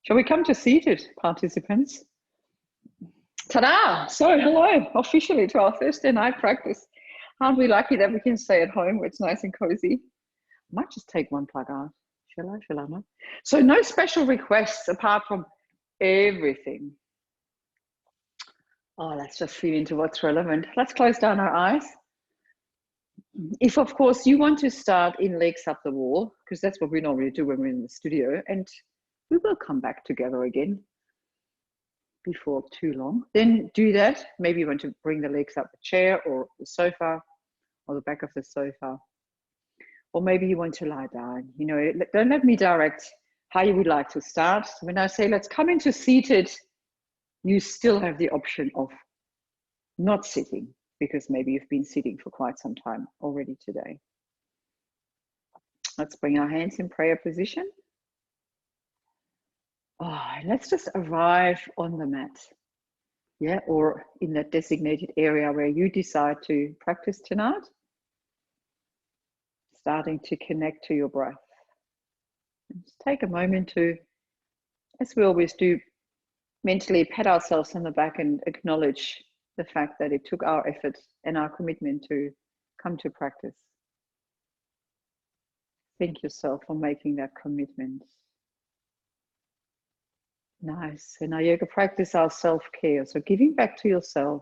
Shall we come to seated, participants? Ta-da! So hello, officially to our Thursday night practice. Aren't we lucky that we can stay at home where it's nice and cozy? I might just take one plug out. Shall I not? So no special requests apart from everything. Oh, let's just feel into what's relevant. Let's close down our eyes. If, of course, you want to start in legs up the wall, because that's what we normally do when we're in the studio, and we will come back together again before too long, then do that. Maybe you want to bring the legs up the chair or the sofa or the back of the sofa. Or maybe you want to lie down. You know, don't let me direct how you would like to start. When I say let's come into seated, you still have the option of not sitting, because maybe you've been sitting for quite some time already today. Let's bring our hands in prayer position. Oh, let's just arrive on the mat, yeah, or in that designated area where you decide to practice tonight. Starting to connect to your breath. And just take a moment to, as we always do, mentally pat ourselves on the back and acknowledge the fact that it took our effort and our commitment to come to practice. Thank yourself for making that commitment. Nice. In our yoga practice, our self-care, so giving back to yourself.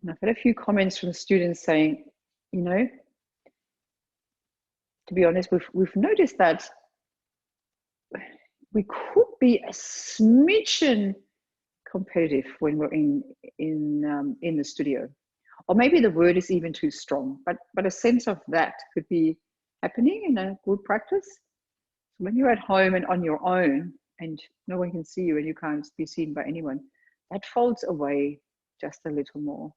And I've had a few comments from students saying, you know, to be honest, we've noticed that we could be a smidgen competitive when we're in the studio, or maybe the word is even too strong. But a sense of that could be happening in a good practice. So when you're at home and on your own, and no one can see you, and you can't be seen by anyone, that folds away just a little more.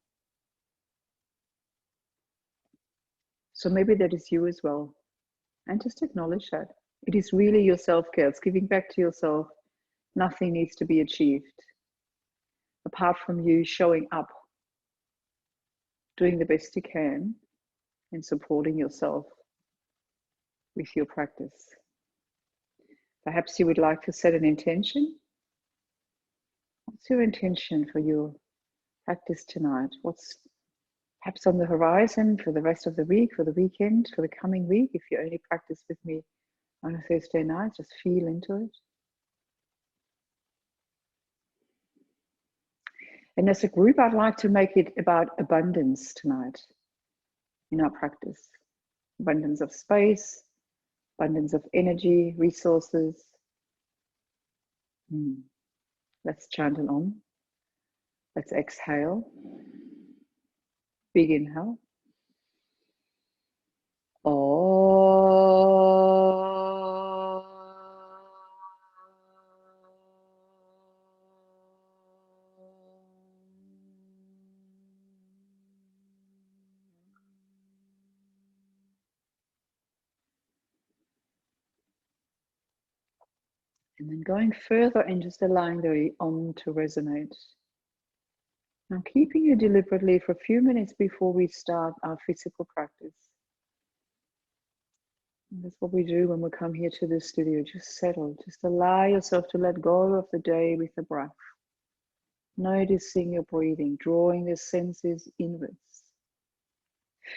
So maybe that is you as well. And just acknowledge that. It is really your self-care. It's giving back to yourself. Nothing needs to be achieved apart from you showing up, doing the best you can, and supporting yourself with your practice. Perhaps you would like to set an intention. What's your intention for your practice tonight? What's perhaps on the horizon for the rest of the week, for the weekend, for the coming week? If you only practice with me on a Thursday night, just feel into it. And as a group, I'd like to make it about abundance tonight in our practice. Abundance of space, abundance of energy, resources. Let's chant an Om. Let's exhale. Big inhale. And then going further and just allowing the Om to resonate. Now keeping it deliberately for a few minutes before we start our physical practice. And that's what we do when we come here to the studio. Just settle, just allow yourself to let go of the day with the breath. Noticing your breathing, drawing the senses inwards.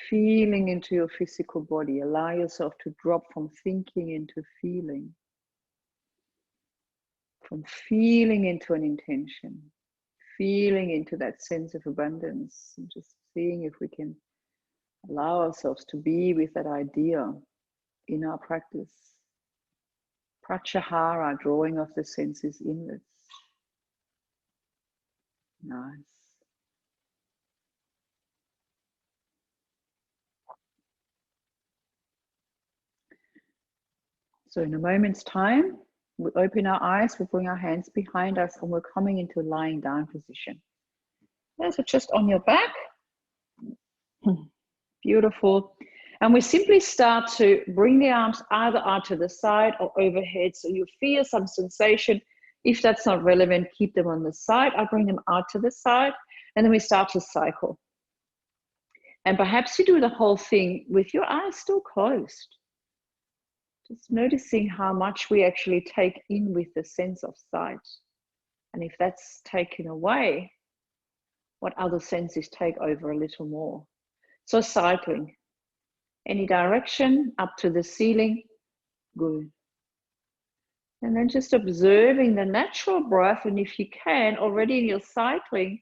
Feeling into your physical body. Allow yourself to drop from thinking into feeling. From feeling into an intention. Feeling into that sense of abundance. And just seeing if we can allow ourselves to be with that idea in our practice. Pratyahara, drawing of the senses inwards. Nice. So in a moment's time, we'll open our eyes, we'll bring our hands behind us, and we're coming into a lying down position. Yeah, so just on your back. Beautiful. And we simply start to bring the arms either out to the side or overhead. So you feel some sensation. If that's not relevant, keep them on the side. I bring them out to the side, and then we start to cycle. And perhaps you do the whole thing with your eyes still closed. Just noticing how much we actually take in with the sense of sight. And if that's taken away, what other senses take over a little more? So cycling, any direction up to the ceiling, good. And then just observing the natural breath, and if you can, already in your cycling,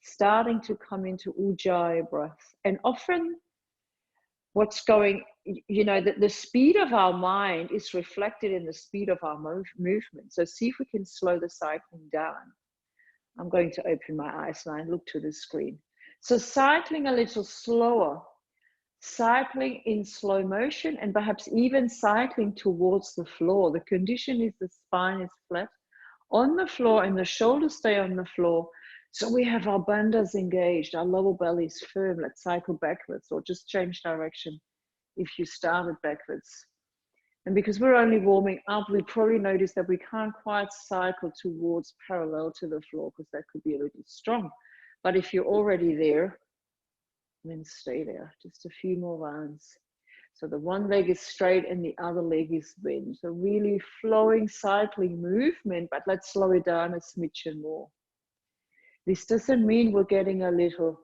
starting to come into ujjayi breath. And often what's going, you know, the speed of our mind is reflected in the speed of our movement. So see if we can slow the cycling down. I'm going to open my eyes now and look to the screen. So cycling a little slower, cycling in slow motion, and perhaps even cycling towards the floor. The condition is the spine is flat on the floor and the shoulders stay on the floor. So we have our bandhas engaged, our lower belly is firm. Let's cycle backwards or just change direction if you started backwards. And because we're only warming up, we probably notice that we can't quite cycle towards parallel to the floor because that could be a little strong. But if you're already there, then stay there, just a few more rounds. So the one leg is straight and the other leg is bent. So really flowing cycling movement, but let's slow it down a smidgen more. This doesn't mean we're getting a little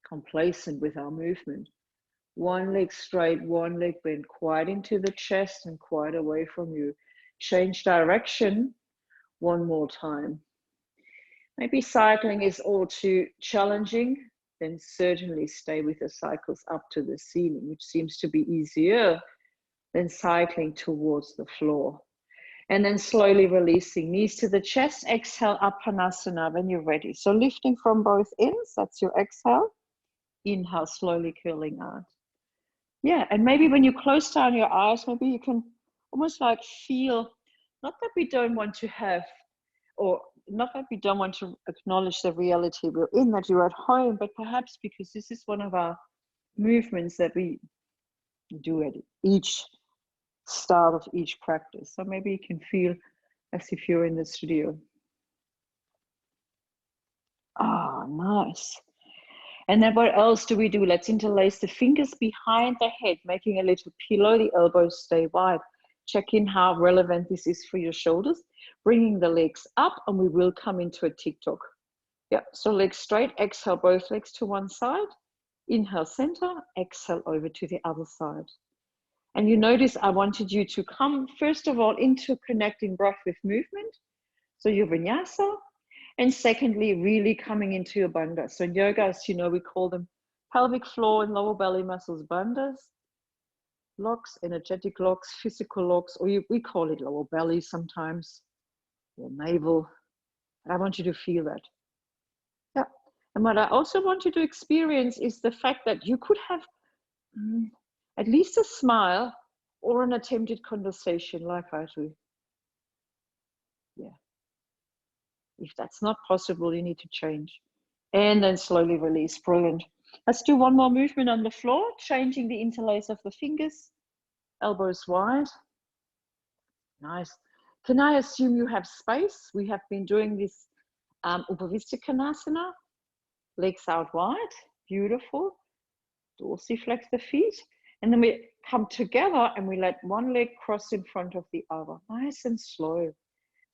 complacent with our movement. One leg straight, one leg bent, quite into the chest and quite away from you. Change direction one more time. Maybe cycling is all too challenging, then certainly stay with the cycles up to the ceiling, which seems to be easier than cycling towards the floor. And then slowly releasing knees to the chest, exhale, Apanasana when you're ready. So lifting from both ends, that's your exhale. Inhale, slowly curling out. Yeah, and maybe when you close down your eyes, maybe you can almost like feel, not that we don't want to have, or not that we don't want to acknowledge the reality we're in, that you're at home, but perhaps because this is one of our movements that we do at each start of each practice. So maybe you can feel as if you're in the studio. Ah, nice. And then what else do we do? Let's interlace the fingers behind the head, making a little pillow, the elbows stay wide. Check in how relevant this is for your shoulders. Bringing the legs up, and we will come into a TikTok. Yeah, so legs straight, exhale both legs to one side. Inhale center, exhale over to the other side. And you notice I wanted you to come, first of all, into connecting breath with movement. So your vinyasa. And secondly, really coming into your bandhas. So in yoga, as you know, we call them pelvic floor and lower belly muscles bandhas. Locks, energetic locks, physical locks, or we call it lower belly sometimes, or navel. I want you to feel that. Yeah. And what I also want you to experience is the fact that you could have at least a smile or an attempted conversation like I do. Yeah. If that's not possible, you need to change. And then slowly release. Brilliant. Let's do one more movement on the floor, changing the interlace of the fingers. Elbows wide. Nice. Can I assume you have space? We have been doing this Upavisthikonasana. Legs out wide. Beautiful. Dorsiflex the feet. And then we come together and we let one leg cross in front of the other. Nice and slow.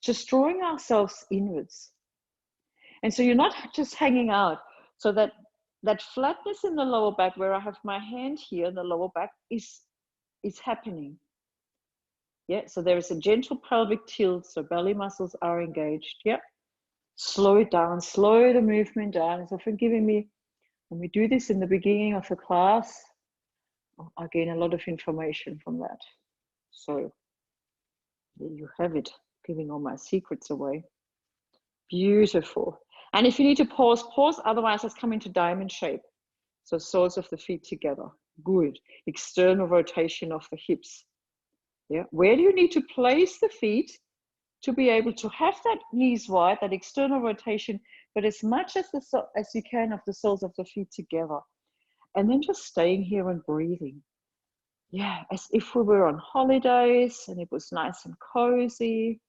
Just drawing ourselves inwards. And so you're not just hanging out. So that flatness in the lower back, where I have my hand here in the lower back, is happening. Yeah, so there is a gentle pelvic tilt, so belly muscles are engaged. Yep. Slow it down, slow the movement down. It's often giving me, when we do this in the beginning of the class, I gain a lot of information from that. So there you have it, giving all my secrets away. Beautiful. And if you need to pause, pause. Otherwise, let's come into diamond shape. So soles of the feet together. Good. External rotation of the hips. Yeah. Where do you need to place the feet to be able to have that knees wide, that external rotation, but as much as you can of the soles of the feet together. And then just staying here and breathing. Yeah, as if we were on holidays and it was nice and cozy.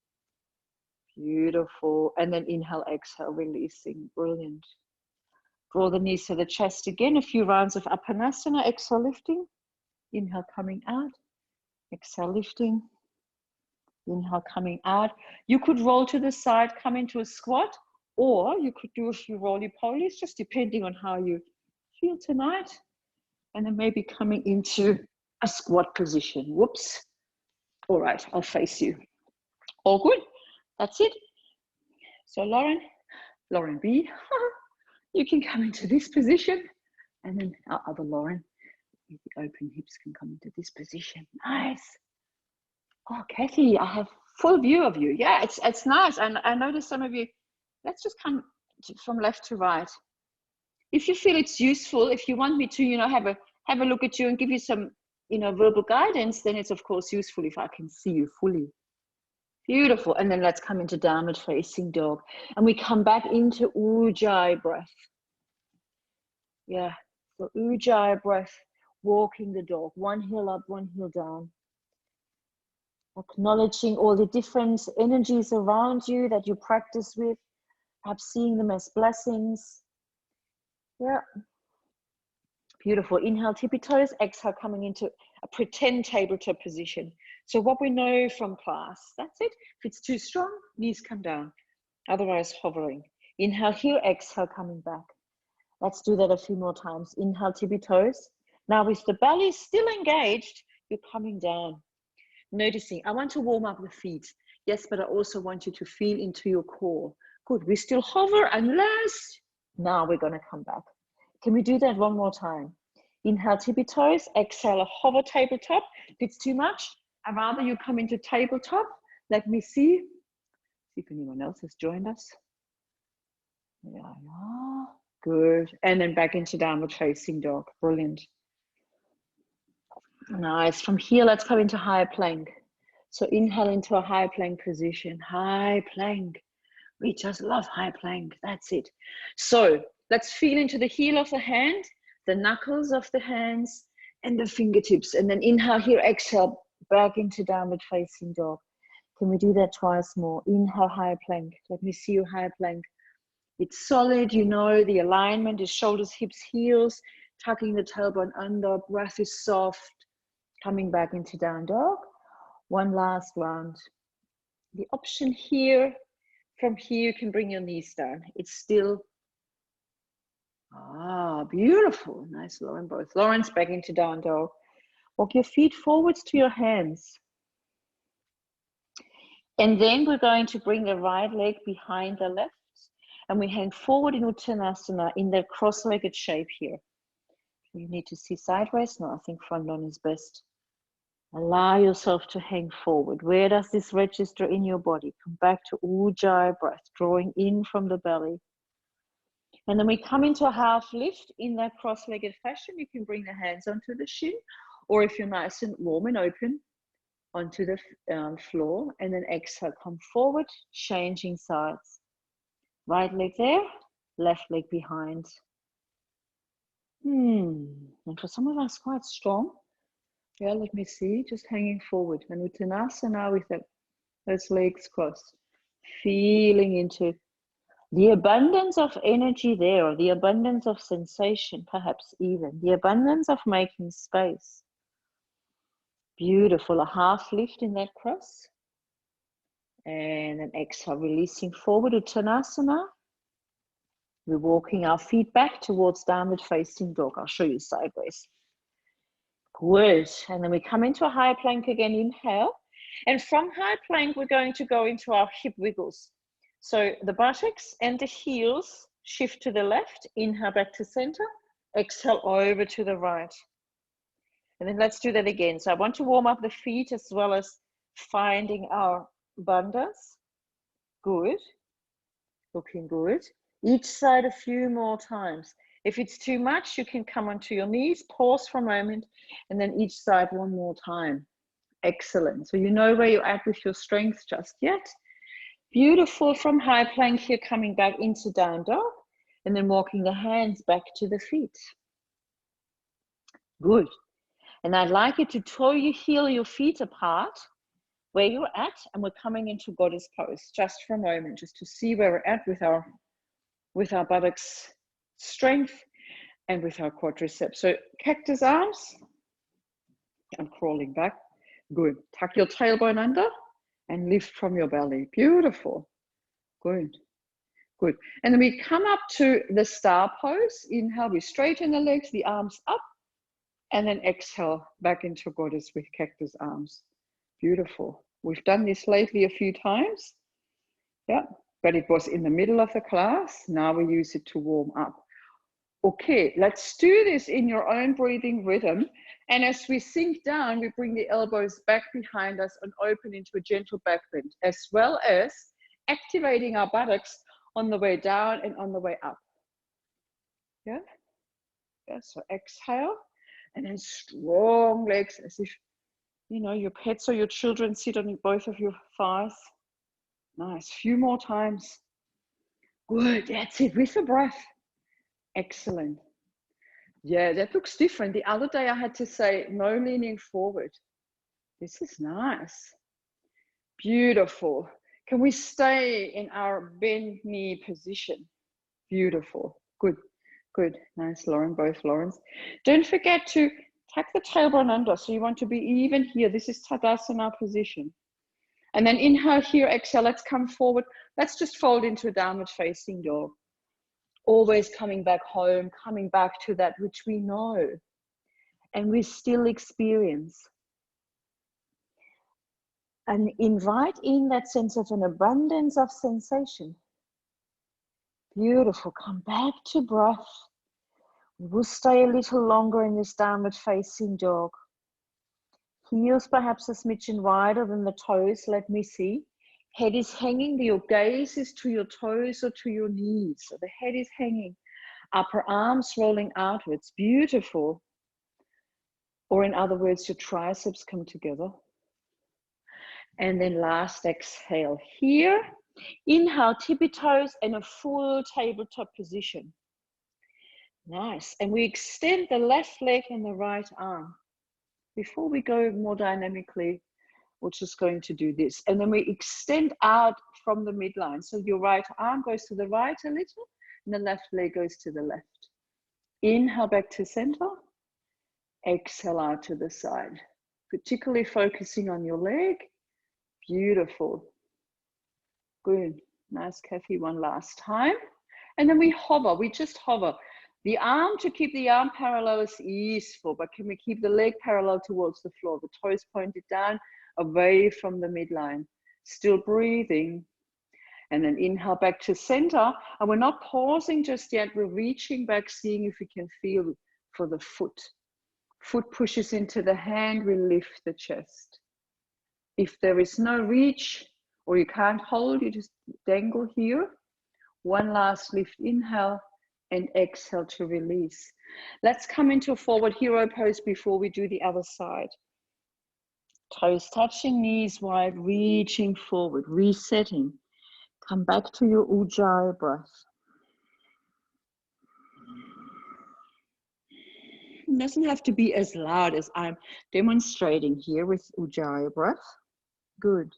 Beautiful. And then inhale, exhale, releasing. Brilliant. Draw the knees to the chest again. A few rounds of Apanasana. Exhale, lifting. Inhale, coming out. Exhale, lifting. Inhale, coming out. You could roll to the side, come into a squat, or you could do a few roly-polies, just depending on how you feel tonight. And then maybe coming into a squat position. Whoops. All right, I'll face you. All good. That's it. So Lauren B, you can come into this position, and then our other Lauren with the open hips can come into this position. Nice. Oh, Kathy, I have full view of you. Yeah, it's nice. And I noticed some of you, let's just come from left to right. If you feel it's useful, if you want me to, you know, have a look at you and give you some, you know, verbal guidance, then it's of course useful if I can see you fully. Beautiful. And then let's come into downward facing dog. And we come back into Ujjayi breath. Yeah, so Ujjayi breath, walking the dog, one heel up, one heel down. Acknowledging all the different energies around you that you practice with, perhaps seeing them as blessings. Yeah. Beautiful. Inhale, tippy toes. Exhale, coming into a pretend tabletop position. So what we know from class, that's it. If it's too strong, knees come down. Otherwise, hovering. Inhale here, exhale, coming back. Let's do that a few more times. Inhale, tippy toes. Now with the belly still engaged, you're coming down. Noticing, I want to warm up the feet. Yes, but I also want you to feel into your core. Good, we still hover unless, now we're gonna come back. Can we do that one more time? Inhale, tippy toes. Exhale, a hover tabletop. If it's too much, I'd rather you come into tabletop. Let me see if anyone else has joined us. Yeah, good. And then back into downward facing dog. Brilliant. Nice. From here, let's come into high plank. So inhale into a high plank position. High plank. We just love high plank. That's it. So let's feel into the heel of the hand, the knuckles of the hands, and the fingertips. And then inhale here, exhale, back into downward facing dog. Can we do that twice more? Inhale, high plank. Let me see you high plank. It's solid, you know, the alignment is shoulders, hips, heels, tucking the tailbone under, breath is soft, coming back into down dog. One last round. The option here, from here you can bring your knees down. It's still, beautiful. Nice, Lauren, both. Lauren's back into down dog. Walk your feet forwards to your hands. And then we're going to bring the right leg behind the left. And we hang forward in Uttanasana in that cross-legged shape here. You need to see sideways. No, I think front on is best. Allow yourself to hang forward. Where does this register in your body? Come back to Ujjayi breath, drawing in from the belly. And then we come into a half lift in that cross-legged fashion. You can bring the hands onto the shin, or if you're nice and warm and open, onto the floor. And then exhale, come forward, changing sides. Right leg there, left leg behind. And for some of us, quite strong. Yeah, let me see, just hanging forward. And Uttanasana with those legs crossed. Feeling into the abundance of energy there, or the abundance of sensation, perhaps even. The abundance of making space. Beautiful, a half lift in that cross. And then exhale, releasing forward, Uttanasana. We're walking our feet back towards downward facing dog. I'll show you sideways. Good. And then we come into a high plank again, inhale. And from high plank, we're going to go into our hip wiggles. So the buttocks and the heels shift to the left, inhale back to center, exhale over to the right. And then let's do that again. So I want to warm up the feet as well as finding our bandhas. Good. Looking good. Each side a few more times. If it's too much, you can come onto your knees, pause for a moment, and then each side one more time. Excellent. So you know where you're at with your strength just yet. Beautiful. From high plank here, coming back into down dog, and then walking the hands back to the feet. Good. And I'd like you to toe your heel, your feet apart where you're at, and we're coming into goddess pose just for a moment, just to see where we're at with our buttocks strength and with our quadriceps. So cactus arms, I'm crawling back. Good. Tuck your tailbone under and lift from your belly. Beautiful. Good. Good. And then we come up to the star pose. Inhale, we straighten the legs, the arms up, and then exhale back into goddess with cactus arms. Beautiful. We've done this lately a few times. Yeah, but it was in the middle of the class. Now we use it to warm up. Okay, let's do this in your own breathing rhythm. And as we sink down, we bring the elbows back behind us and open into a gentle back bend, as well as activating our buttocks on the way down and on the way up. Yeah, yeah. So exhale, and then strong legs, as if, you know, your pets or your children sit on both of your thighs. Nice. Few more times. Good. That's it. With the breath. Excellent. Yeah, that looks different. The other day I had to say no leaning forward. This is nice. Beautiful. Can we stay in our bend knee position? Beautiful. Good. Good. Nice, Lauren. Both Laurens. Don't forget to tuck the tailbone under. So you want to be even here. This is Tadasana position. And then inhale here, exhale. Let's come forward. Let's just fold into a downward facing dog. Always coming back home, coming back to that which we know and we still experience. And invite in that sense of an abundance of sensation. Beautiful. Come back to breath. We'll stay a little longer in this downward facing dog. Heels perhaps a smidgen wider than the toes. Let me see. Head is hanging. Your gaze is to your toes or to your knees. So the head is hanging. Upper arms rolling outwards. Beautiful. Or in other words, your triceps come together. And then last exhale here. Inhale, tippy toes and a full tabletop position. Nice. And we extend the left leg and the right arm. Before we go more dynamically, we're just going to do this. And then we extend out from the midline. So your right arm goes to the right a little, and the left leg goes to the left. Inhale back to center. Exhale out to the side. Particularly focusing on your leg. Beautiful. Good. Nice, Kathy. One last time. And then we hover. We just hover. The arm, to keep the arm parallel is easeful, but can we keep the leg parallel towards the floor? The toes pointed down, away from the midline. Still breathing. And then inhale back to center. And we're not pausing just yet. We're reaching back, seeing if we can feel for the foot. Foot pushes into the hand, we lift the chest. If there is no reach or you can't hold, you just dangle here. One last lift, inhale and exhale to release. Let's come into a forward hero pose before we do the other side. Toes touching, knees wide, reaching forward, resetting. Come back to your Ujjayi breath. It doesn't have to be as loud as I'm demonstrating here with Ujjayi breath. Good.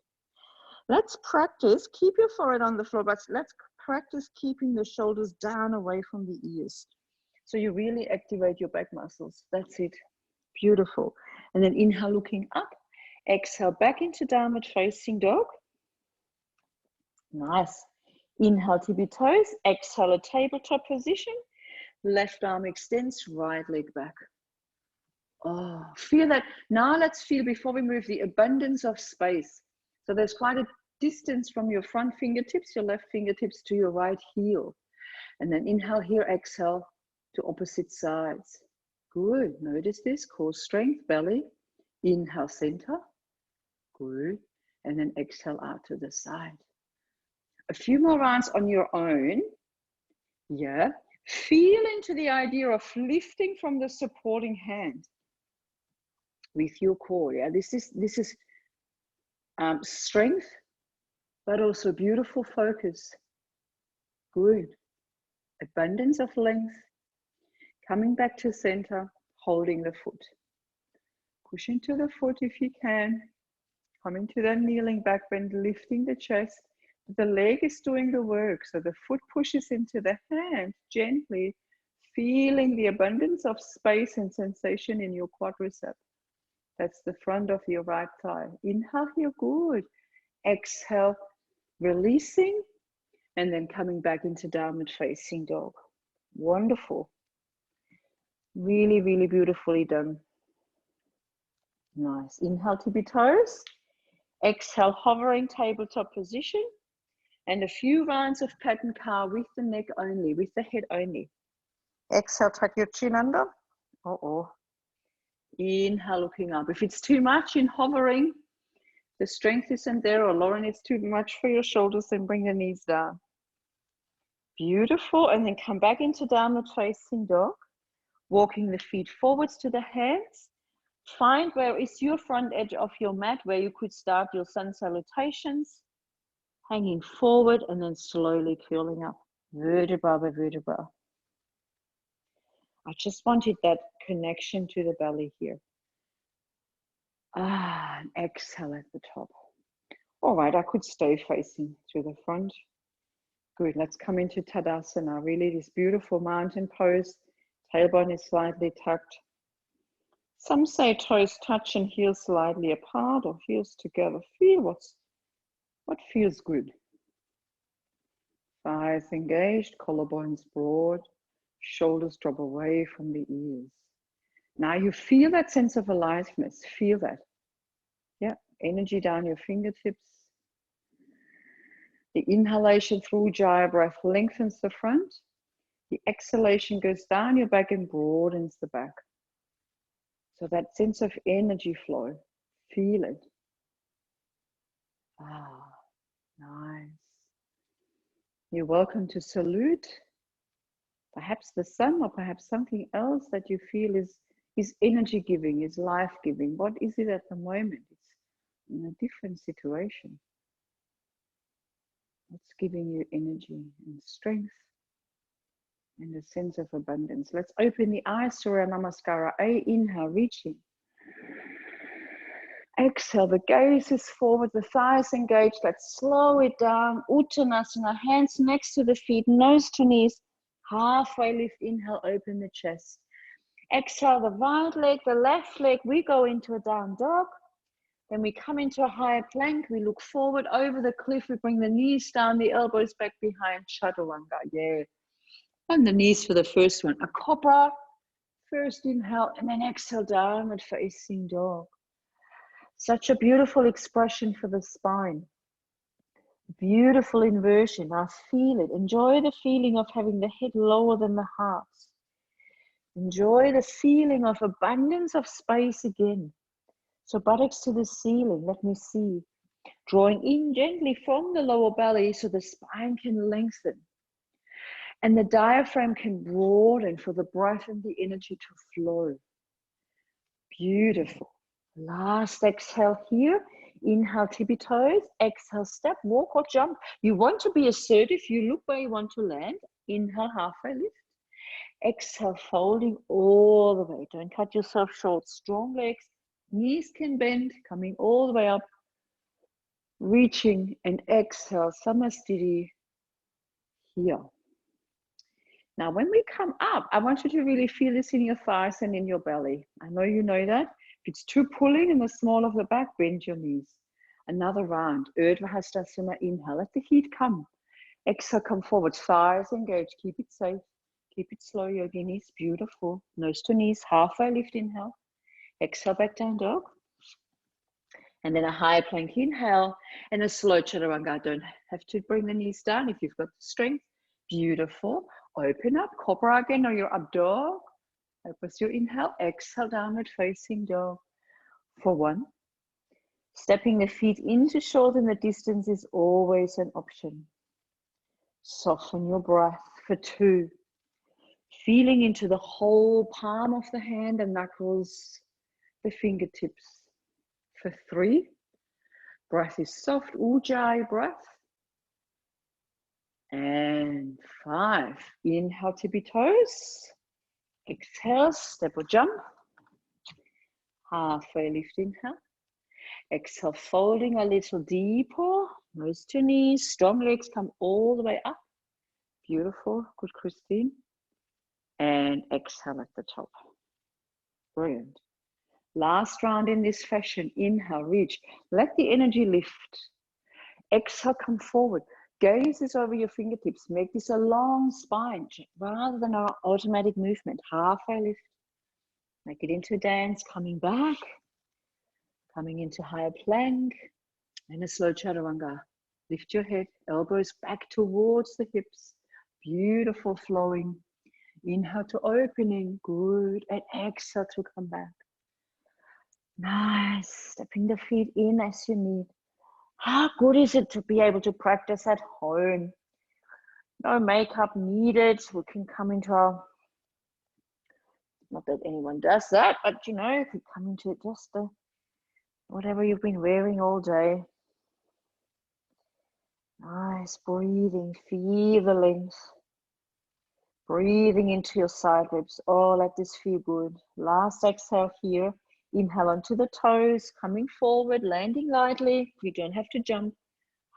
Let's practice, keep your forehead on the floor, but let's practice keeping the shoulders down away from the ears. So you really activate your back muscles. That's it. Beautiful. And then inhale, looking up. Exhale, back into downward facing dog. Nice. Inhale, tippy toes. Exhale, a tabletop position. Left arm extends, right leg back. Oh, feel that. Now let's feel, before we move, the abundance of space. So there's quite a distance from your front fingertips, your left fingertips to your right heel. And then inhale here, exhale to opposite sides. Good. Notice this, core strength, belly. Inhale, center. Good. And then exhale out to the side. A few more rounds on your own. Yeah. Feel into the idea of lifting from the supporting hand with your core. Yeah, this is strength, but also beautiful focus. Good. Abundance of length. Coming back to center, holding the foot. Push into the foot if you can. Coming to that kneeling back bend, lifting the chest. The leg is doing the work, so the foot pushes into the hand gently, feeling the abundance of space and sensation in your quadricep. That's the front of your right thigh. Inhale here, good. Exhale, releasing, and then coming back into downward facing dog. Wonderful. Really, really beautifully done. Nice. Inhale, tippy toes. Exhale, hovering tabletop position. And a few rounds of pattern cow with the neck only, with the head only. Exhale, tuck your chin under. Inhale, looking up. If it's too much in hovering, the strength isn't there, or Lauren, it's too much for your shoulders, then bring the knees down. Beautiful. And then come back into downward facing dog. Walking the feet forwards to the hands. Find where is your front edge of your mat, where you could start your sun salutations. Hanging forward and then slowly curling up, vertebra by vertebra. I just wanted that connection to the belly here. And exhale at the top. All right, I could stay facing to the front. Good, let's come into Tadasana. Really this beautiful mountain pose. Tailbone is slightly tucked. Some say toes touch and heels slightly apart or heels together. Feel what feels good. Thighs engaged, collarbones broad, shoulders drop away from the ears. Now you feel that sense of aliveness. Feel that. Yeah, energy down your fingertips. The inhalation through Ujjayi breath lengthens the front. The exhalation goes down your back and broadens the back. So that sense of energy flow, feel it. Nice. You're welcome to salute. Perhaps the sun, or perhaps something else that you feel is energy giving, is life giving. What is it at the moment? It's in a different situation. What's giving you energy and strength and a sense of abundance? Let's open the eyes, Surya Namaskara. Inhale, reaching. Exhale, the gaze is forward, the thighs engaged. Let's slow it down. Uttanasana, hands next to the feet, nose to knees. Halfway lift, inhale, open the chest. Exhale, the right leg, the left leg. We go into a down dog. Then we come into a higher plank. We look forward over the cliff. We bring the knees down, the elbows back behind. Chaturanga, yeah. And the knees for the first one. A cobra. First inhale, and then exhale, downward facing dog. Such a beautiful expression for the spine. Beautiful inversion. Now feel it. Enjoy the feeling of having the head lower than the heart. Enjoy the feeling of abundance of space again. So buttocks to the ceiling. Let me see. Drawing in gently from the lower belly so the spine can lengthen. And the diaphragm can broaden for the breath and the energy to flow. Beautiful. Last exhale here. Inhale, tippy toes. Exhale, step, walk or jump. You want to be assertive. You look where you want to land. Inhale, halfway lift. Exhale, folding all the way. Don't cut yourself short. Strong legs. Knees can bend. Coming all the way up. Reaching and exhale. Samastiti here. Now, when we come up, I want you to really feel this in your thighs and in your belly. I know you know that. If it's too pulling in the small of the back, bend your knees. Another round. Urdhva Hastasana, inhale. Let the heat come. Exhale, come forward. Thighs engaged. Keep it safe. Keep it slow, yoginis. Beautiful. Nose to knees. Halfway lift, inhale. Exhale, back down dog. And then a high plank inhale. And a slow chaturanga. Don't have to bring the knees down if you've got the strength. Beautiful. Open up. Cobra again, or your up dog. With your inhale, exhale, downward facing dog for 1. Stepping the feet in to shorten the distance is always an option. Soften your breath for 2. Feeling into the whole palm of the hand and knuckles, the fingertips for 3. Breath is soft, Ujjayi breath. And 5. Inhale, tippy toes. Exhale, step or jump. Halfway lift, inhale. Exhale, folding a little deeper. Nose to knees. Strong legs come all the way up. Beautiful. Good, Christine. And exhale at the top. Brilliant. Last round in this fashion. Inhale, reach. Let the energy lift. Exhale, come forward. Gaze this over your fingertips. Make this a long spine rather than an automatic movement. Halfway lift. Make it into a dance. Coming back. Coming into higher plank. And a slow chaturanga. Lift your head. Elbows back towards the hips. Beautiful flowing. Inhale to opening. Good. And exhale to come back. Nice. Stepping the feet in as you need. How good is it to be able to practice at home? No makeup needed. We can come into our, not that anyone does that, but you know, you could come into just the, whatever you've been wearing all day. Nice, breathing, feel the length. Breathing into your side ribs. Oh, let this feel good. Last exhale here. Inhale onto the toes, coming forward, landing lightly. You don't have to jump.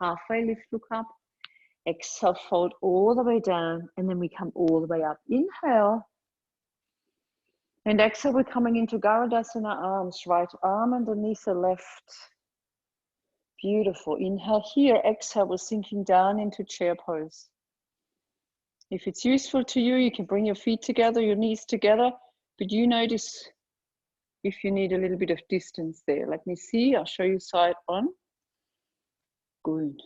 Halfway lift, look up. Exhale, fold all the way down, and then we come all the way up. Inhale. And exhale, we're coming into Garudasana arms. Right arm underneath the left. Beautiful. Inhale here. Exhale, we're sinking down into chair pose. If it's useful to you, you can bring your feet together, your knees together, but you notice if you need a little bit of distance there. Let me see. I'll show you side on. Good.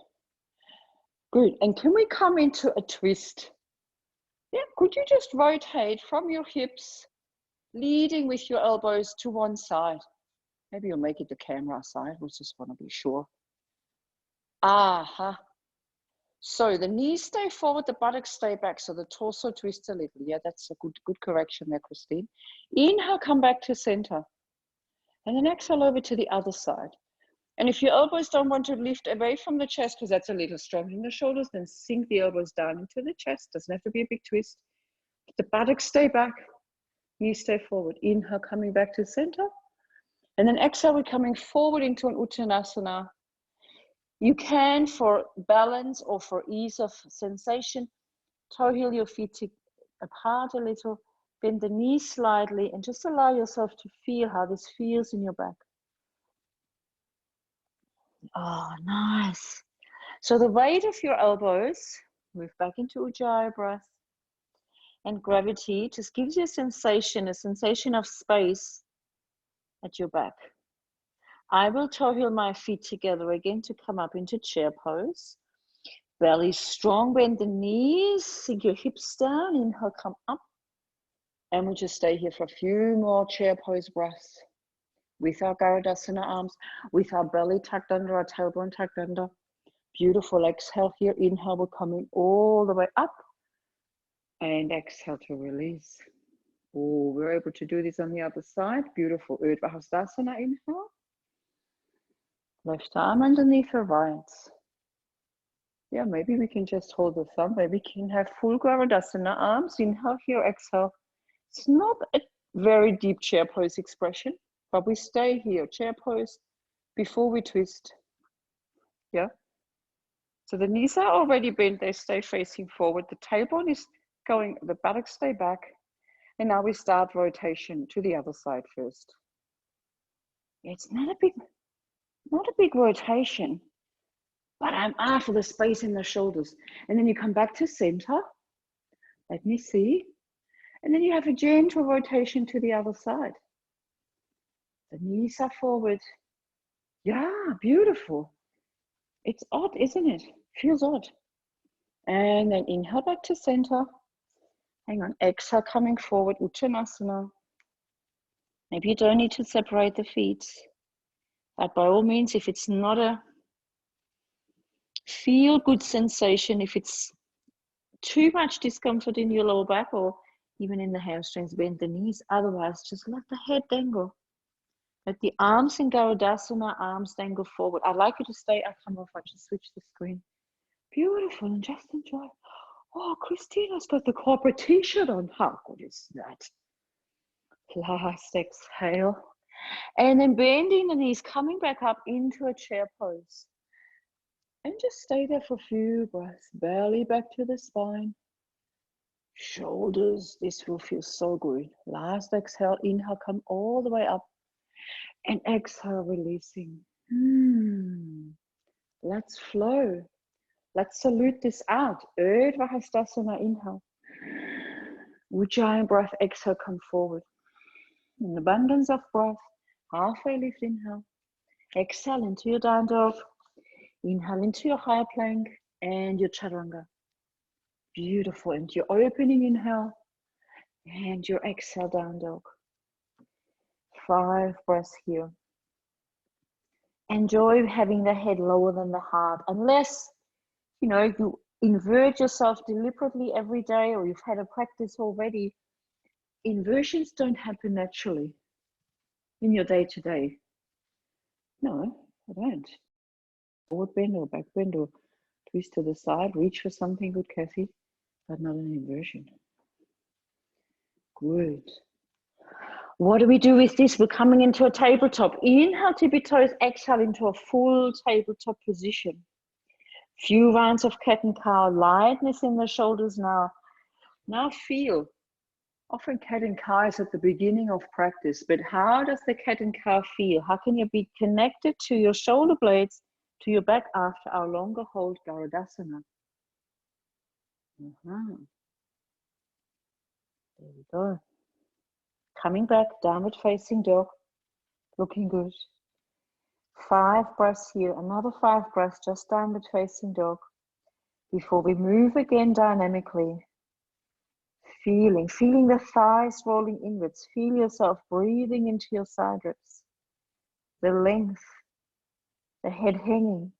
Good. And can we come into a twist? Yeah, could you just rotate from your hips, leading with your elbows to one side? Maybe you'll make it the camera side. We just want to be sure. Aha. So the knees stay forward, the buttocks stay back, so the torso twists a little. Yeah, that's a good correction there, Christine. Inhale, come back to center. And then exhale over to the other side. And if your elbows don't want to lift away from the chest, because that's a little strong in the shoulders, then sink the elbows down into the chest. Doesn't have to be a big twist. The buttocks stay back, knees stay forward. Inhale, coming back to center. And then exhale, we're coming forward into an Uttanasana. You can, for balance or for ease of sensation, toe heel your feet apart a little, bend the knees slightly, and just allow yourself to feel how this feels in your back. Oh, nice. So the weight of your elbows, move back into Ujjayi breath, and gravity just gives you a sensation of space at your back. I will toe heel my feet together again to come up into chair pose. Belly strong, bend the knees, sink your hips down, inhale, come up. And we'll just stay here for a few more chair pose breaths with our Garudasana arms, with our belly tucked under, our tailbone tucked under. Beautiful. Exhale here, inhale, we're coming all the way up. And exhale to release. Oh, we're able to do this on the other side. Beautiful. Urdhva Hastasana, inhale. Left arm underneath the right. Yeah, maybe we can just hold the thumb. Maybe we can have full Garudasana arms. Inhale here, exhale. It's not a very deep chair pose expression, but we stay here, chair pose, before we twist. Yeah. So the knees are already bent, they stay facing forward. The tailbone is going, the buttocks stay back. And now we start rotation to the other side first. It's not a big rotation, but I'm after the space in the shoulders. And then you come back to center. Let me see. And then you have a gentle rotation to the other side. The knees are forward. Yeah, beautiful. It's odd, isn't it? Feels odd. And then inhale back to center. Hang on, exhale, coming forward, Uttanasana. Maybe you don't need to separate the feet. But by all means, if it's not a feel good sensation, if it's too much discomfort in your lower back or even in the hamstrings, bend the knees. Otherwise, just let the head dangle. Let the arms in Garudasana, arms dangle forward. I'd like you to stay. I come off, I just switch the screen. Beautiful, and just enjoy. Oh, Christina's got the corporate t-shirt on. How good is that? Last exhale. And then bending the knees, coming back up into a chair pose. And just stay there for a few breaths. Belly back to the spine. Shoulders, this will feel so good. Last exhale, inhale, come all the way up. And exhale, releasing. Let's flow. Let's salute this out. Urdhva Hastasana, inhale. Ujjayi breath, exhale, come forward. An abundance of breath. Halfway lift, inhale. Exhale into your down dog. Inhale into your high plank and your chaturanga. Beautiful. Into your opening inhale and your exhale, down dog. 5 breaths here. Enjoy having the head lower than the heart, unless you invert yourself deliberately every day, or you've had a practice already. Inversions don't happen naturally in your day-to-day. No, they don't. Forward bend or back bend or twist to the side, reach for something good, Kathy, but not an inversion. Good. What do we do with this? We're coming into a tabletop. Inhale, tippy toes, exhale into a full tabletop position. Few rounds of cat and cow, lightness in the shoulders now. Now feel. Often cat and cow is at the beginning of practice, but how does the cat and cow feel? How can you be connected to your shoulder blades, to your back after our longer hold Garudasana? There we go. Coming back, downward facing dog, looking good. 5 breaths here, another 5 breaths, just downward facing dog. Before we move again dynamically, feeling the thighs rolling inwards. Feel yourself breathing into your side ribs. The length, the head hanging,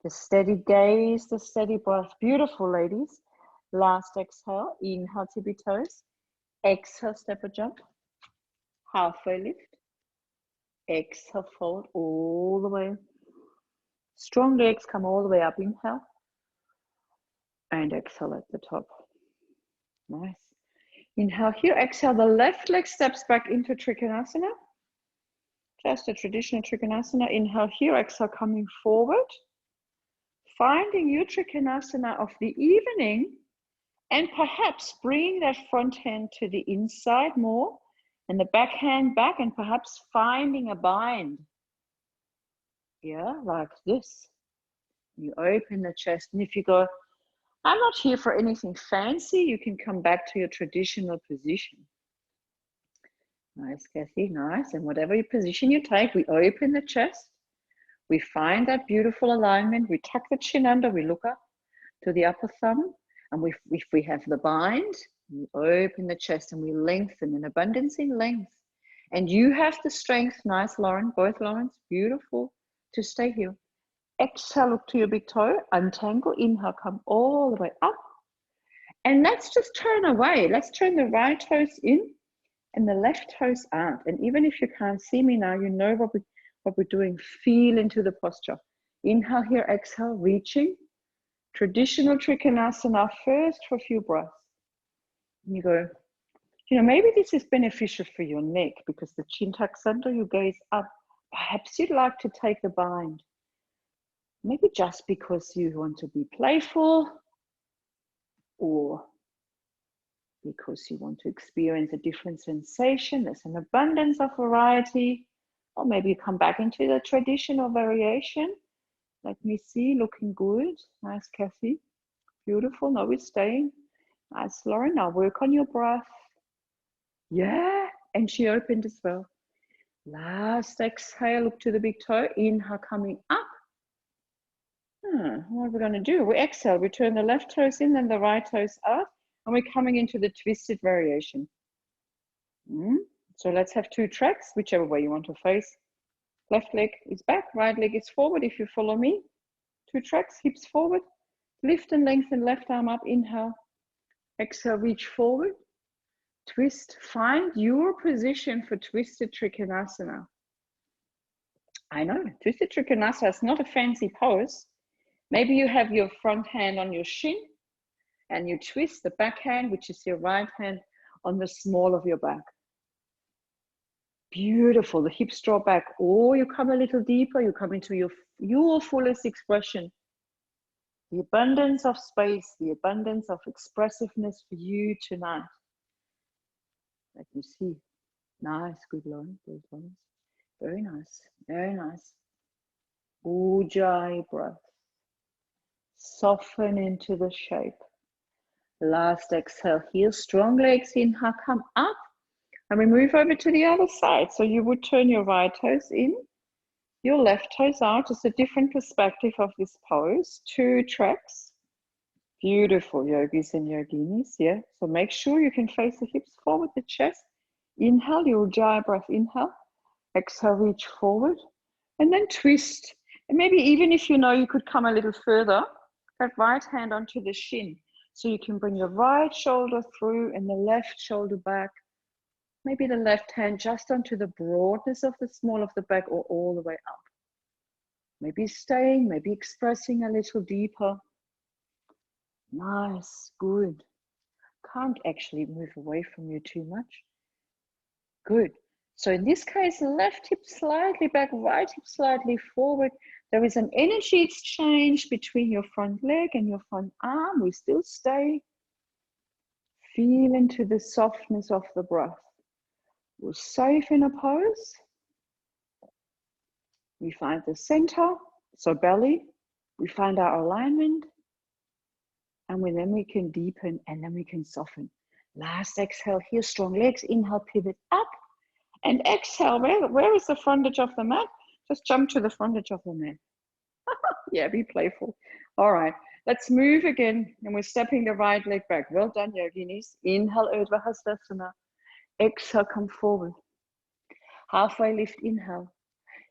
the steady gaze, the steady breath. Beautiful, ladies. Last exhale, inhale, tippy toes. Exhale, step or jump. Halfway lift. Exhale, fold all the way. Strong legs come all the way up. Inhale. And exhale at the top. Nice. Inhale here. Exhale, the left leg steps back into Trikonasana. Just a traditional Trikonasana. Inhale here. Exhale, coming forward. Finding your Trikonasana of the evening. And perhaps bring that front hand to the inside more. And the back hand back, and perhaps finding a bind. Yeah, like this. You open the chest, and if you go, I'm not here for anything fancy, you can come back to your traditional position. Nice, Kathy, nice. And whatever position you take, we open the chest. We find that beautiful alignment. We tuck the chin under, we look up to the upper thumb. And if we have the bind, we open the chest and we lengthen, in abundance in length. And you have the strength, nice, Lauren, both Laurens, beautiful, to stay here. Exhale, look to your big toe, untangle, inhale, come all the way up. And let's just turn away. Let's turn the right toes in and the left toes out. And even if you can't see me now, you know what we're doing. Feel into the posture. Inhale here, exhale, reaching. Traditional Trikonasana first for a few breaths. And you go, maybe this is beneficial for your neck because the chin tucks under, you gaze up. Perhaps you'd like to take the bind. Maybe just because you want to be playful, or because you want to experience a different sensation. There's an abundance of variety. Or maybe you come back into the traditional variation. Let me see, looking good. Nice, Kathy. Beautiful, now we're staying. Nice, Lauren, now work on your breath. Yeah, and she opened as well. Last exhale, look to the big toe. Inhale, coming up. What are we going to do? We exhale, we turn the left toes in, then the right toes out, and we're coming into the twisted variation. So let's have 2 tracks, whichever way you want to face. Left leg is back, right leg is forward. If you follow me, 2 tracks, hips forward, lift and lengthen left arm up, inhale. Exhale, reach forward, twist, find your position for twisted Trikonasana. I know, twisted Trikonasana is not a fancy pose. Maybe you have your front hand on your shin and you twist the back hand, which is your right hand, on the small of your back. Beautiful, the hips draw back, or you come a little deeper, you come into your fullest expression. The abundance of space, the abundance of expressiveness for you tonight. Let me see. Nice, good, Lauren, good, Lauren. Very nice. Very nice. Ujjayi breath. Soften into the shape. Last exhale here. Strong legs. Inhale, come up. And we move over to the other side. So you would turn your right toes in, your left toes out. Just a different perspective of this pose. 2 tracks. Beautiful, yogis and yoginis. Yeah. So make sure you can face the hips forward, the chest. Inhale, your Ujjayi breath. Inhale. Exhale, reach forward. And then twist. And maybe even if you know you could come a little further, that right hand onto the shin. So you can bring your right shoulder through and the left shoulder back. Maybe the left hand just onto the broadness of the small of the back or all the way up. Maybe staying, maybe expressing a little deeper. Nice, good. Can't actually move away from you too much. Good. So in this case, left hip slightly back, right hip slightly forward. There is an energy exchange between your front leg and your front arm. We still stay. Feel into the softness of the breath. We're safe in a pose. We find the center, so belly. We find our alignment. And then we can deepen and then we can soften. Last exhale here, strong legs. Inhale, pivot up. And exhale, where is the frontage of the mat? Just jump to the frontage of the mat. Yeah, be playful. All right, let's move again. And we're stepping the right leg back. Well done, yoginis. Inhale, Urdhva Hastasana. Exhale, come forward. Halfway lift, inhale.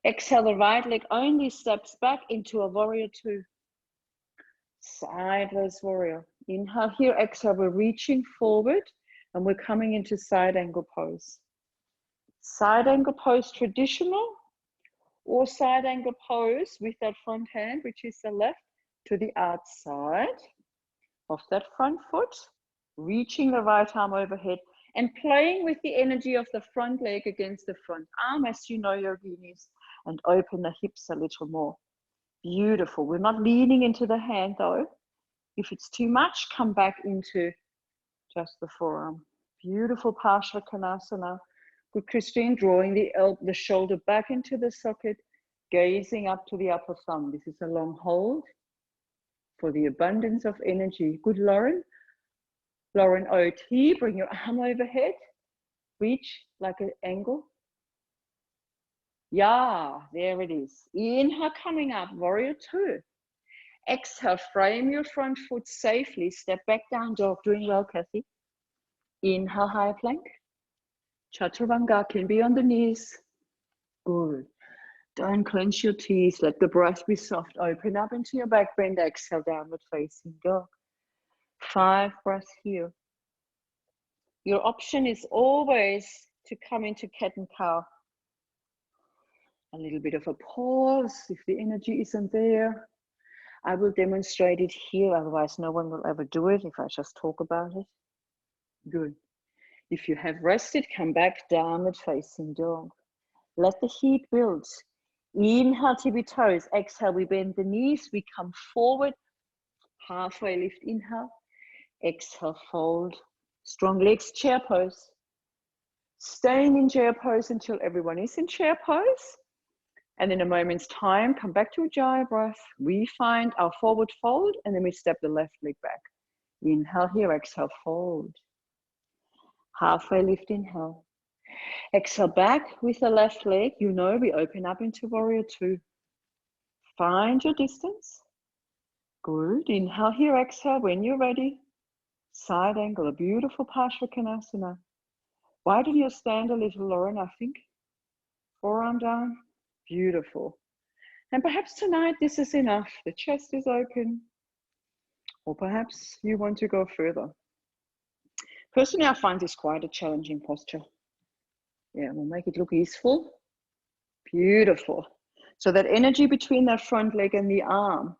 Exhale, the right leg only steps back into a warrior 2. Sideways warrior. Inhale here, exhale, we're reaching forward and we're coming into side angle pose. Side angle pose traditional or side angle pose with that front hand, which is the left, to the outside of that front foot, reaching the right arm overhead and playing with the energy of the front leg against the front arm, as you know, yoginis, and open the hips a little more. Beautiful. We're not leaning into the hand though. If it's too much, come back into just the forearm. Beautiful Parsva Konasana. Good, Christine, drawing the shoulder back into the socket, gazing up to the upper thumb. This is a long hold for the abundance of energy. Good, Lauren. Lauren OT, bring your arm overhead. Reach like an angle. Yeah, there it is. Inhale, coming up, warrior 2. Exhale, frame your front foot safely. Step back, down dog. Doing well, Kathy. Inhale, high plank. Chaturanga can be on the knees. Good. Don't clench your teeth. Let the breath be soft. Open up into your back bend. Exhale, downward facing dog. 5 breaths here. Your option is always to come into cat and cow. A little bit of a pause if the energy isn't there. I will demonstrate it here, otherwise no one will ever do it if I just talk about it. Good. If you have rested, come back, downward facing dog. Let the heat build. Inhale, tippy toes. Exhale, we bend the knees. We come forward. Halfway lift, inhale. Exhale, fold. Strong legs, chair pose. Staying in chair pose until everyone is in chair pose. And in a moment's time, come back to Ujjayi breath. We find our forward fold, and then we step the left leg back. Inhale here, exhale, fold. Halfway lift, inhale. Exhale back with the left leg. You know, we open up into warrior 2. Find your distance. Good. Inhale here, exhale when you're ready. Side angle, a beautiful Parsva Konasana. Widen your stand a little, Lauren, I think. Forearm down. Beautiful. And perhaps tonight this is enough. The chest is open. Or perhaps you want to go further. Personally, I find this quite a challenging posture. Yeah, we'll make it look easeful. Beautiful. So that energy between that front leg and the arm,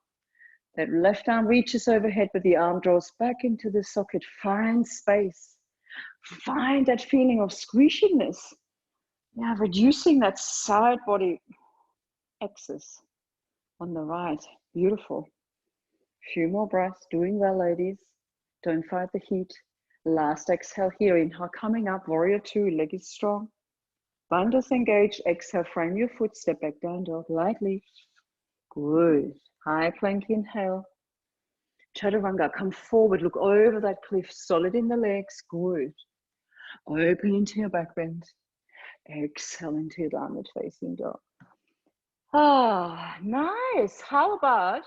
that left arm reaches overhead, but the arm draws back into the socket. Find space. Find that feeling of squishiness. Yeah, reducing that side body axis on the right. Beautiful. Few more breaths. Doing well, ladies. Don't fight the heat. Last exhale here. Inhale, coming up. Warrior 2. Leg is strong. Bandhas engaged. Exhale, frame your foot, step back, down dog, lightly. Good. High plank, inhale. Chaturanga, come forward, look over that cliff, solid in the legs. Good. Open into your back bend. Exhale into your downward facing dog. Ah, nice. How about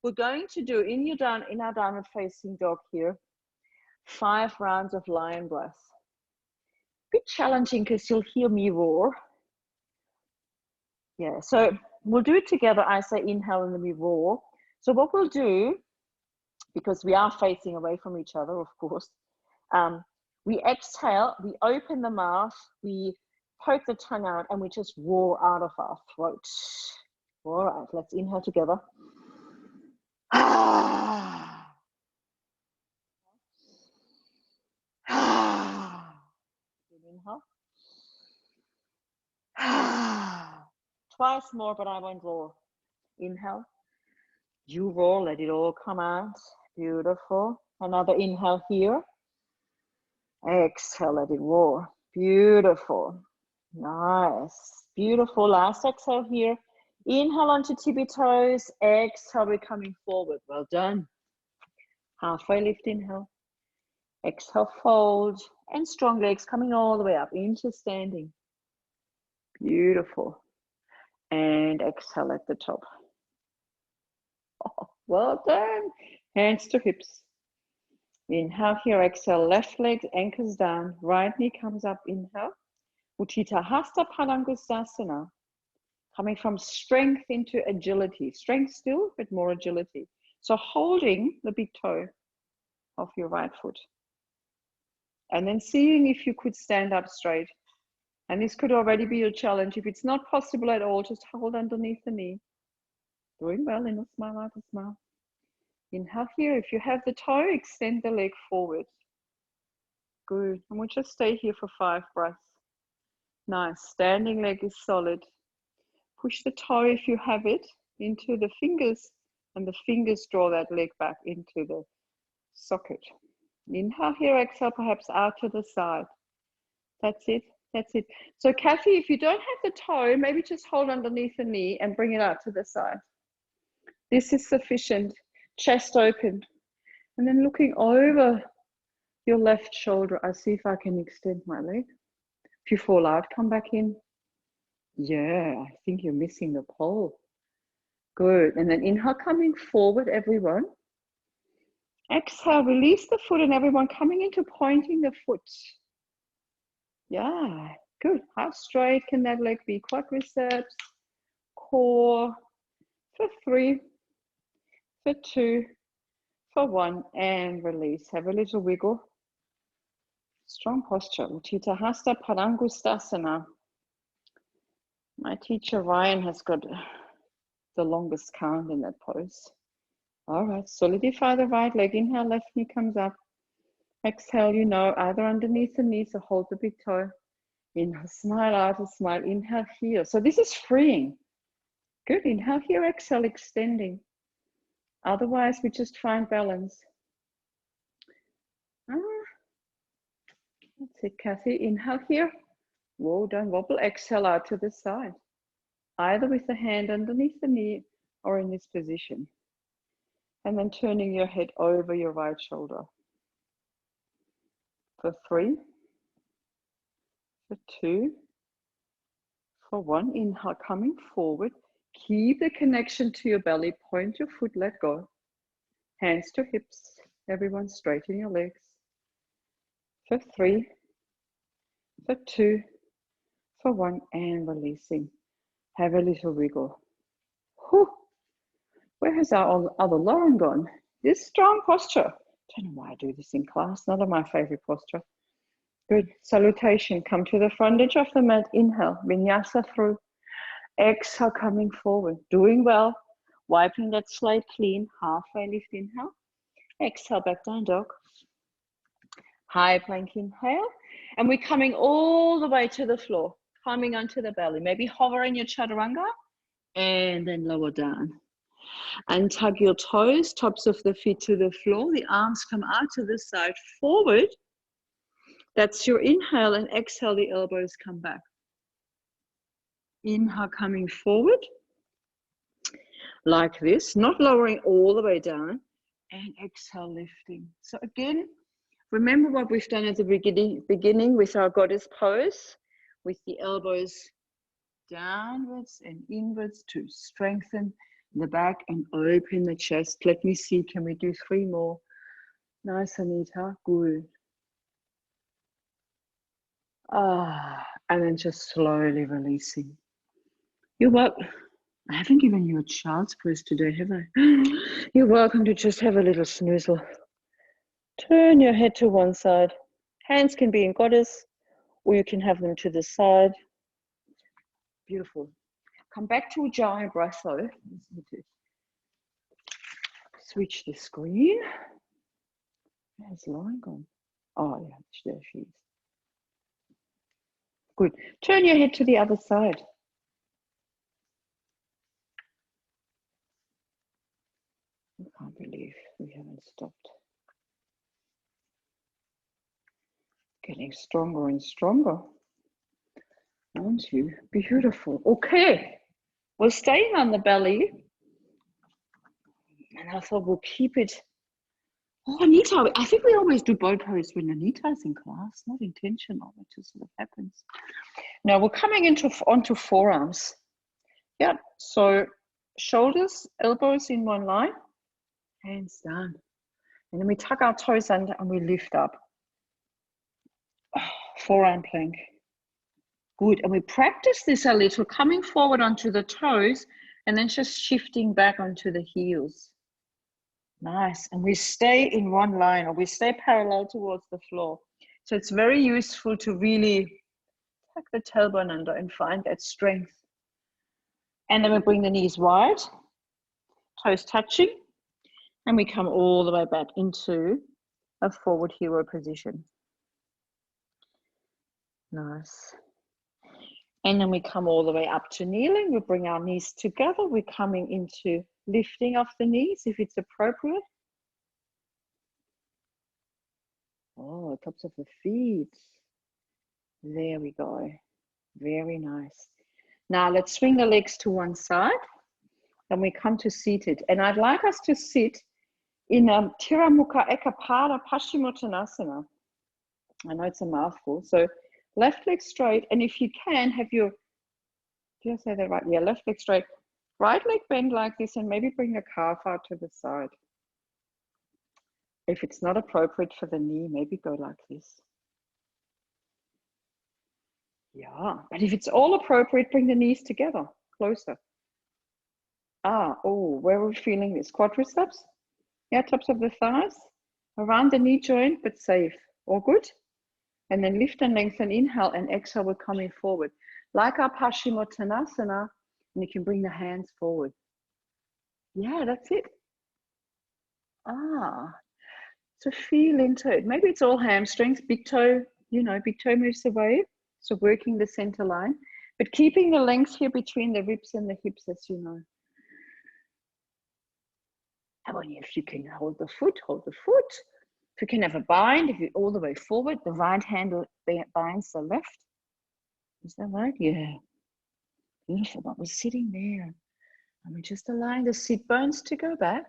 we're going to do in our downward facing dog here, 5 rounds of lion breath. Bit challenging because you'll hear me roar. Yeah, so we'll do it together. I say inhale and then we roar. So what we'll do, because we are facing away from each other, of course, we exhale, we open the mouth, we poke the tongue out, and we just roar out of our throat. All right, let's inhale together. Inhale. Twice more, but I won't roar. Inhale. You roar, let it all come out. Beautiful. Another inhale here. Exhale, let it roar. Beautiful. Nice. Beautiful. Last exhale here. Inhale onto tippy toes. Exhale, we're coming forward. Well done. Halfway lift, inhale. Exhale, fold. And strong legs coming all the way up into standing. Beautiful. And exhale at the top. Oh, well done. Hands to hips. Inhale here, exhale, left leg anchors down, right knee comes up, inhale. Utthita Hasta Padangusthasana. Coming from strength into agility. Strength still, but more agility. So holding the big toe of your right foot. And then seeing if you could stand up straight. And this could already be a challenge. If it's not possible at all, just hold underneath the knee. Doing well, in a smile, out a smile. Inhale here. If you have the toe, extend the leg forward. Good. And we'll just stay here for 5 breaths. Nice. Standing leg is solid. Push the toe, if you have it, into the fingers, and the fingers draw that leg back into the socket. Inhale here, exhale, perhaps out to the side. That's it. That's it. So Kathy, if you don't have the toe, maybe just hold underneath the knee and bring it out to the side. This is sufficient. Chest open. And then looking over your left shoulder, I see if I can extend my leg. If you fall out, come back in. Yeah, I think you're missing the pole. Good. And then inhale, coming forward, everyone. Exhale, release the foot, and everyone coming into pointing the foot. Yeah, good. How straight can that leg be? Quadriceps, core, for 3, for 2, for 1, and release. Have a little wiggle. Strong posture. Utthita Hasta Padangusthasana. My teacher Ryan has got the longest count in that pose. All right, solidify the right leg. Inhale, left knee comes up. Exhale, either underneath the knee, so hold the big toe. Inhale, smile out a smile. Inhale here. So this is freeing. Good. Inhale here, exhale, extending. Otherwise, we just find balance. That's it, Kathy. Inhale here. Whoa, don't wobble. Exhale out to the side. Either with the hand underneath the knee or in this position. And then turning your head over your right shoulder. For 3, for 2, for 1. Inhale, coming forward. Keep the connection to your belly. Point your foot, let go. Hands to hips. Everyone straighten your legs. For 3, for 2, for 1, and releasing. Have a little wiggle. Whew. Where has our other Lauren gone? This strong posture. Don't know why I do this in class. Not my favorite posture. Good. Salutation. Come to the front edge of the mat. Inhale. Vinyasa through. Exhale, coming forward. Doing well. Wiping that slate clean. Halfway lift. Inhale. Exhale, back down dog. High plank inhale. And we're coming all the way to the floor. Coming onto the belly. Maybe hover in your chaturanga. And then lower down. And tug your toes, tops of the feet to the floor. The arms come out to the side, forward. That's your inhale, and exhale, the elbows come back. Inhale, coming forward like this, not lowering all the way down, and exhale, lifting. So again, remember what we've done at the beginning with our goddess pose, with the elbows downwards and inwards to strengthen the back and open the chest. Let me see, can we do 3 more? Nice, Anita, good. And then just slowly releasing. You're welcome. I haven't given you a child's pose today, have I? You're welcome to just have a little snoozle. Turn your head to one side. Hands can be in goddess, or you can have them to the side. Beautiful. Come back to a giant breath though. Switch the screen. Where's Lauren gone? Oh yeah, there she is. Good. Turn your head to the other side. I can't believe we haven't stopped. Getting stronger and stronger. Aren't you? Beautiful. Okay. We're staying on the belly. And I thought we'll keep it. Oh, Anita, I think we always do bow pose when Anita's in class, not intentional, it just sort of happens. Now we're coming onto forearms. Yeah, so shoulders, elbows in one line, hands down. And then we tuck our toes under and we lift up. Forearm plank. Good, and we practice this a little, coming forward onto the toes and then just shifting back onto the heels. Nice, and we stay in one line, or we stay parallel towards the floor. So it's very useful to really tuck the tailbone under and find that strength. And then we bring the knees wide, toes touching, and we come all the way back into a forward hero position. Nice. And then we come all the way up to kneeling. We bring our knees together. We're coming into lifting off the knees if it's appropriate. Oh, tops of the feet. There we go. Very nice. Now let's swing the legs to one side and we come to seated. And I'd like us to sit in a Tiramukha Ekapada Paschimottanasana. I know it's a mouthful. So left leg straight, and if you can, have your, did I say that right? Yeah, left leg straight. Right leg bend like this, and maybe bring the calf out to the side. If it's not appropriate for the knee, maybe go like this. Yeah, but if it's all appropriate, bring the knees together, closer. Oh, where are we feeling this? Quadriceps? Yeah, tops of the thighs, around the knee joint, but safe. All good? And then lift and lengthen, inhale and exhale, we're coming forward. Like our Paschimottanasana, and you can bring the hands forward. Yeah, that's it. So feel into it. Maybe it's all hamstrings, big toe, big toe moves away. So working the center line, but keeping the length here between the ribs and the hips, as you know. And if you can hold the foot, hold the foot. If you can have a bind, if you're all the way forward, the right hand binds the left. Is that right? Yeah. Beautiful, but we're sitting there. And we're just allowing the sit bones to go back.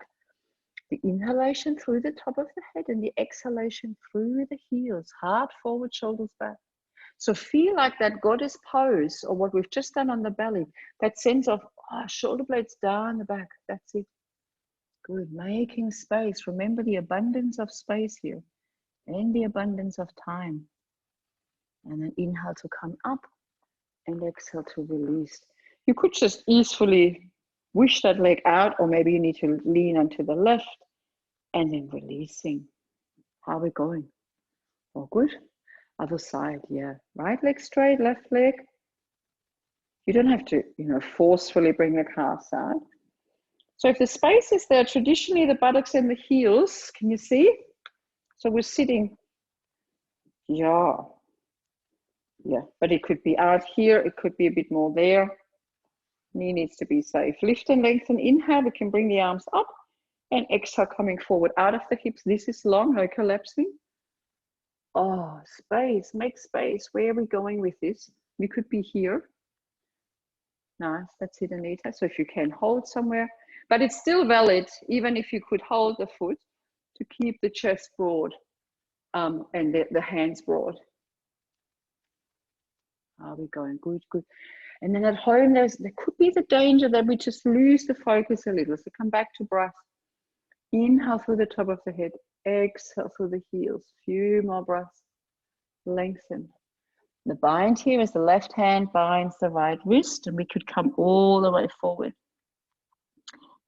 The inhalation through the top of the head and the exhalation through the heels. Heart forward, shoulders back. So feel like that goddess pose, or what we've just done on the belly, that sense of shoulder blades down the back. That's it. Good, making space. Remember the abundance of space here and the abundance of time. And then inhale to come up and exhale to release. You could just easily wish that leg out, or maybe you need to lean onto the left and then releasing. How are we going? All good? Other side, yeah. Right leg straight, left leg. You don't have to, forcefully bring the calves out. So if the space is there, traditionally the buttocks and the heels, can you see? So we're sitting, yeah, but it could be out here, it could be a bit more there. Knee needs to be safe. Lift and lengthen, inhale, we can bring the arms up, and exhale, coming forward out of the hips. This is long, no collapsing. Oh, space, make space. Where are we going with this? We could be here. Nice, that's it, Anita. So if you can hold somewhere, but it's still valid, even if you could hold the foot, to keep the chest broad and the hands broad. Are we going? Good, good. And then at home, there could be the danger that we just lose the focus a little. So come back to breath. Inhale through the top of the head. Exhale through the heels. Few more breaths. Lengthen. The bind here is the left hand binds the right wrist, and we could come all the way forward.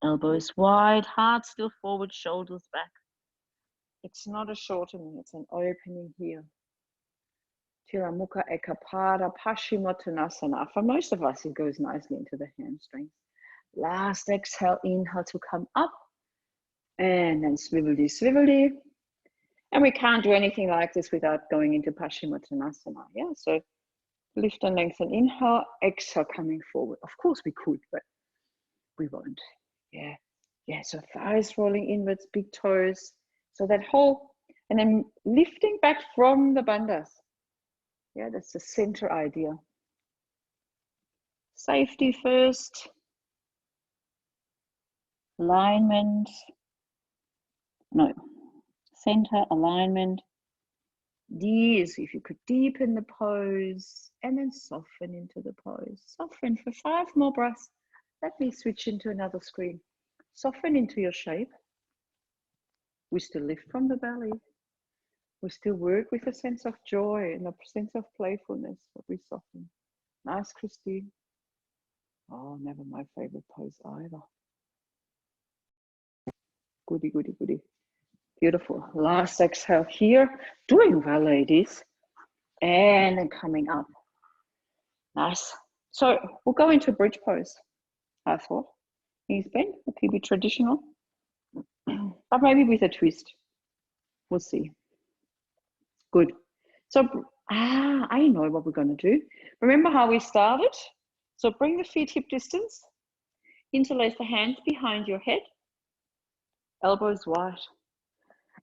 Elbows wide, heart still forward, shoulders back. It's not a shortening, it's an opening here. Tiramukha Ekapada Paschimottanasana. For most of us, it goes nicely into the hamstrings. Last exhale, inhale to come up. And then swivelly, swivelly. And we can't do anything like this without going into Paschimottanasana. Yeah, so lift and lengthen, inhale, exhale, coming forward. Of course we could, but we won't. Yeah, yeah, so thighs rolling inwards, big toes. So that whole, and then lifting back from the bandhas. Yeah, that's the center idea. Safety first. Alignment. No, center, alignment. D is if you could deepen the pose and then soften into the pose. Soften for 5 more breaths. Let me switch into another screen. Soften into your shape. We still lift from the belly. We still work with a sense of joy and a sense of playfulness, but we soften. Nice, Christine. Oh, never my favorite pose either. Goody, goody, goody. Beautiful. Last exhale here. Doing well, ladies. And then coming up. Nice. So we'll go into bridge pose. I thought. Knees bent. It could be traditional. But maybe with a twist. We'll see. Good. So, I know what we're going to do. Remember how we started? So bring the feet hip distance. Interlace the hands behind your head. Elbows wide.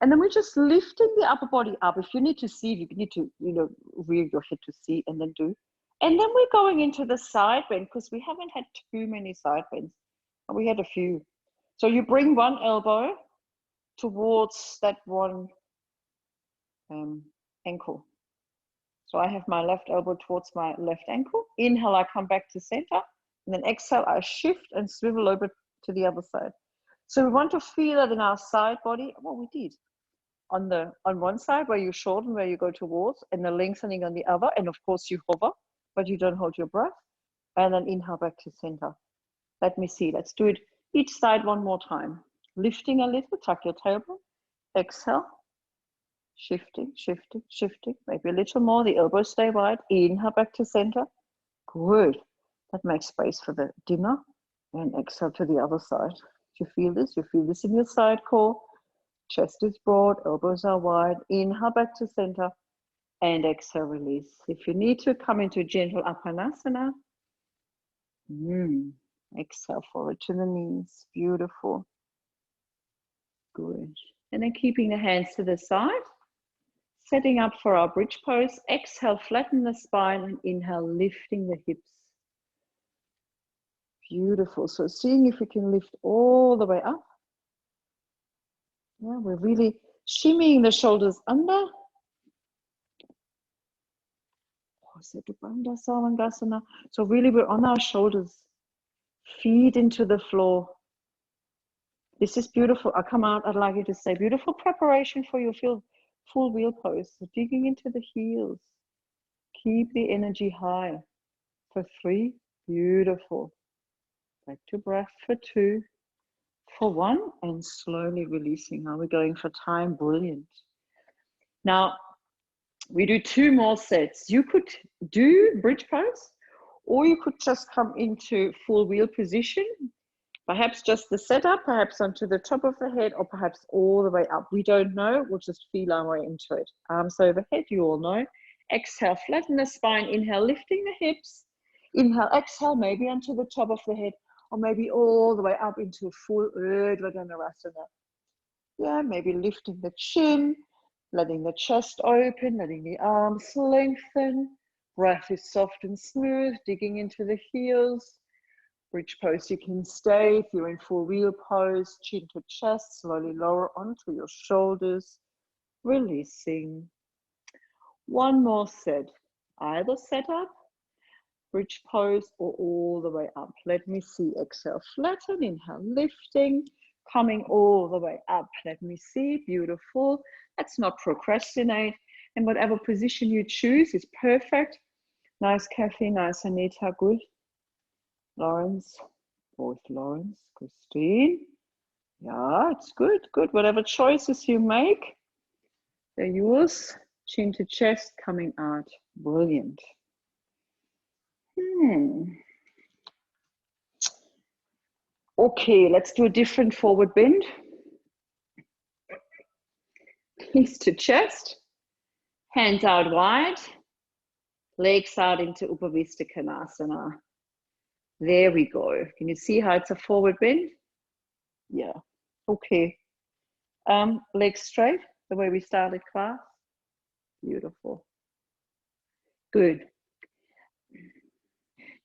And then we're just lifting the upper body up. If you need to see, you need to, rear your head to see and then do. And then we're going into the side bend because we haven't had too many side bends. We had a few. So you bring one elbow towards that one ankle. So I have my left elbow towards my left ankle. Inhale, I come back to center. And then exhale, I shift and swivel over to the other side. So we want to feel it in our side body. What we did on one side where you shorten, where you go towards, and the lengthening on the other. And of course you hover, but you don't hold your breath. And then inhale back to center. Let me see. Let's do it each side one more time. Lifting a little, tuck your tailbone. Exhale. Shifting, shifting, shifting. Maybe a little more. The elbows stay wide. Inhale back to center. Good. That makes space for the dimmer. And exhale to the other side. Do you feel this? You feel this in your side core. Chest is broad. Elbows are wide. Inhale back to center. And exhale, release. If you need to, come into gentle Apanasana. Exhale forward to the knees. Beautiful. Good. And then keeping the hands to the side. Setting up for our bridge pose. Exhale, flatten the spine, and inhale, lifting the hips. Beautiful. So seeing if we can lift all the way up. Yeah, we're really shimmying the shoulders under. So really we're on our shoulders. Feet into the floor. This is beautiful. I'll come out. I'd like you to say beautiful preparation for your full wheel pose. So digging into the heels. Keep the energy high. For 3, beautiful. Back to breath for 2. For 1, and slowly releasing. Now we're going for time. Brilliant. Now we do 2 more sets. You could do bridge pose, or you could just come into full wheel position. Perhaps just the setup, perhaps onto the top of the head, or perhaps all the way up. We don't know. We'll just feel our way into it. Arms overhead, you all know. Exhale, flatten the spine. Inhale, lifting the hips. Inhale, exhale, maybe onto the top of the head, or maybe all the way up into full Urdhva Dhanurasana. Yeah, maybe lifting the chin, letting the chest open, letting the arms lengthen. Breath is soft and smooth, digging into the heels. Bridge pose, you can stay. If you're in full wheel pose, chin to chest, slowly lower onto your shoulders, releasing. One more set, either set up, bridge pose, or all the way up. Let me see, exhale, flatten, inhale, lifting, coming all the way up. Let me see, beautiful. Let's not procrastinate. And whatever position you choose is perfect. Nice, Kathy, nice, Anita, good. Lawrence, both Lawrence, Christine. Yeah, it's good, good. Whatever choices you make, they're yours. Chin to chest, coming out. Brilliant. Okay, let's do a different forward bend. Knees to chest, hands out wide, legs out into Upavista Konasana. There we go. Can you see how it's a forward bend? Yeah, okay. Legs straight, the way we started class. Beautiful. Good.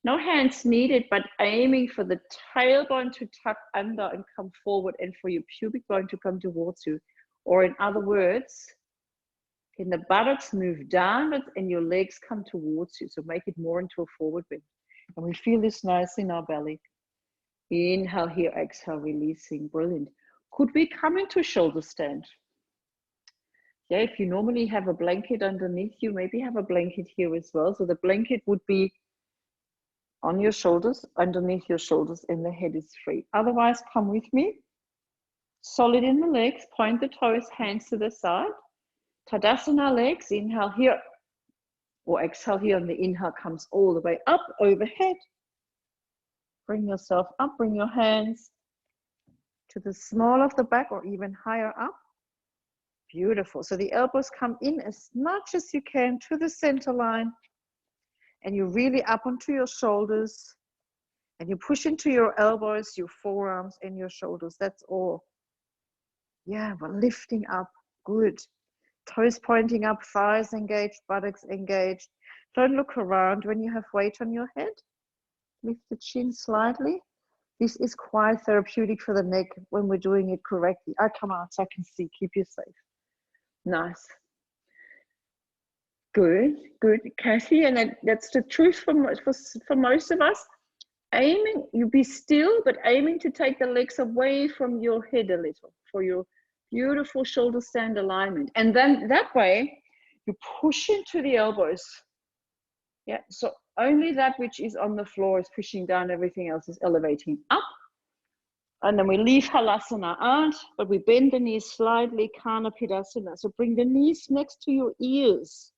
No hands needed, but aiming for the tailbone to tuck under and come forward, and for your pubic bone to come towards you. Or in other words, can the buttocks move downwards and your legs come towards you? So make it more into a forward bend. And we feel this nice in our belly. Inhale here, exhale, releasing. Brilliant. Could we come into shoulder stand? Yeah, if you normally have a blanket underneath you, maybe have a blanket here as well. So the blanket would be on your shoulders, underneath your shoulders, and the head is free. Otherwise, come with me. Solid in the legs, point the toes, hands to the side. Tadasana legs, inhale here, or exhale here, and the inhale comes all the way up, overhead. Bring yourself up, bring your hands to the small of the back or even higher up. Beautiful. So the elbows come in as much as you can to the center line, and you really up onto your shoulders, and you push into your elbows, your forearms, and your shoulders. That's all. Yeah, we're lifting up. Good. Toes pointing up, thighs engaged, buttocks engaged. Don't look around when you have weight on your head. Lift the chin slightly. This is quite therapeutic for the neck when we're doing it correctly. I come out so I can see. Keep you safe. Nice. Good, good, Kathy. And that's the truth for most of us. Aiming, you be still, but aiming to take the legs away from your head a little for your beautiful shoulder stand alignment. And then that way you push into the elbows. Yeah, so only that which is on the floor is pushing down, everything else is elevating up. And then we leave Halasana out, but we bend the knees slightly, Kanapidasana. So bring the knees next to your ears.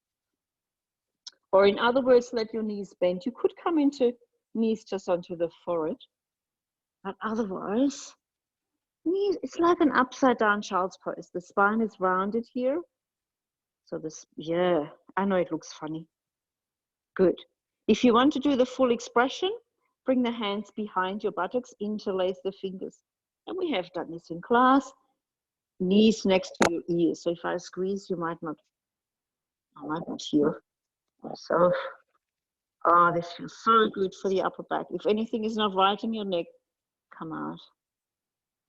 Or in other words, let your knees bend. You could come into knees just onto the forehead. But otherwise, knees, it's like an upside down child's pose. The spine is rounded here. So this, yeah, I know it looks funny. Good. If you want to do the full expression, bring the hands behind your buttocks, interlace the fingers. And we have done this in class. Knees next to your ears. So if I squeeze, I might not hear myself. Oh, this feels so good for the upper back. If anything is not right in your neck, come out.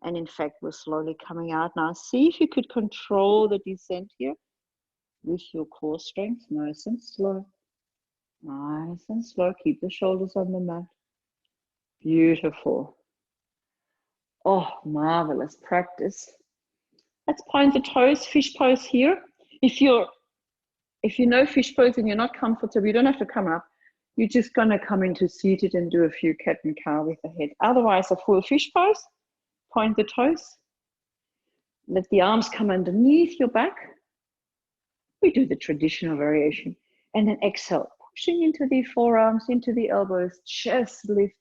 And in fact, we're slowly coming out now. See if you could control the descent here with your core strength. Nice and slow. Nice and slow. Keep the shoulders on the mat. Beautiful. Oh, marvelous practice. Let's point the toes, fish pose here. If you know fish pose and you're not comfortable, you don't have to come up. You're just gonna come into seated and do a few cat and cow with the head. Otherwise, a full fish pose. Point the toes. Let the arms come underneath your back. We do the traditional variation. And then exhale, pushing into the forearms, into the elbows, chest lifts,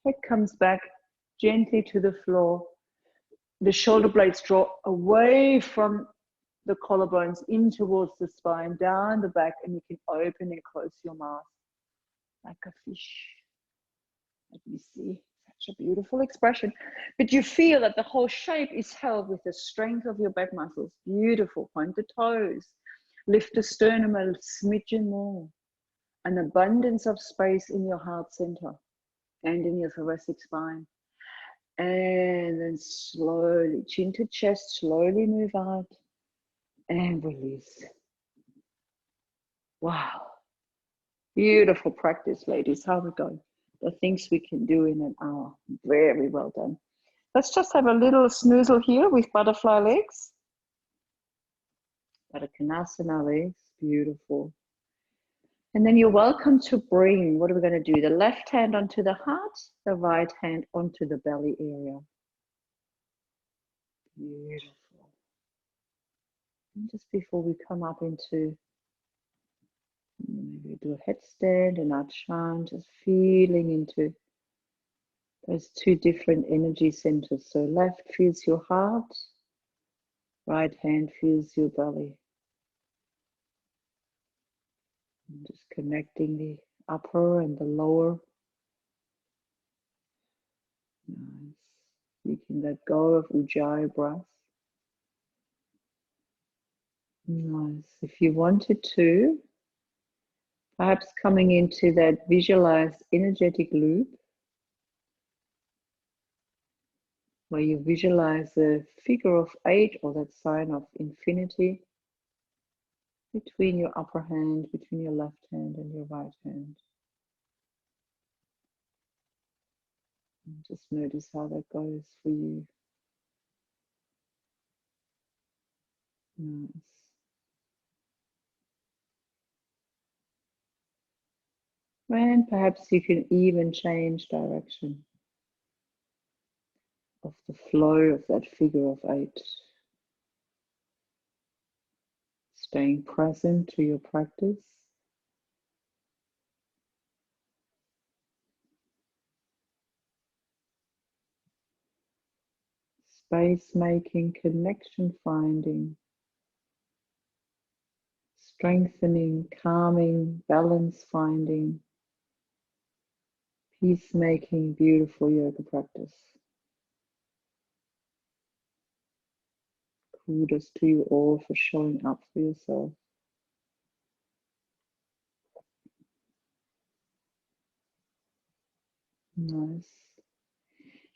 head comes back gently to the floor. The shoulder blades draw away from the collarbones in towards the spine, down the back, and you can open and close your mouth like a fish. Let me see. Such a beautiful expression. But you feel that the whole shape is held with the strength of your back muscles. Beautiful. Point the toes. Lift the sternum a smidgen more. An abundance of space in your heart center. and in your thoracic spine. And then slowly, chin to chest, slowly move out and release. Wow. Beautiful practice, ladies. How we go? The things we can do in an hour. Very well done. Let's just have a little snoozle here with butterfly legs. Baddha legs. Beautiful. And then you're welcome to bring, what are we going to do? The left hand onto the heart, the right hand onto the belly area. Beautiful. And just before we come up into, maybe do a headstand and our chant, just feeling into those two different energy centers. So left feels your heart, right hand feels your belly. And just connecting the upper and the lower. Nice. You can let go of Ujjayi breath. Nice. If you wanted to, perhaps coming into that visualized energetic loop, where you visualize the figure of 8 or that sign of infinity between your upper hand, between your left hand and your right hand. And just notice how that goes for you. Nice. And perhaps you can even change direction of the flow of that figure of 8. Staying present to your practice. Space making, connection finding, strengthening, calming, balance finding, peacemaking, beautiful yoga practice. Kudos to you all for showing up for yourself. Nice.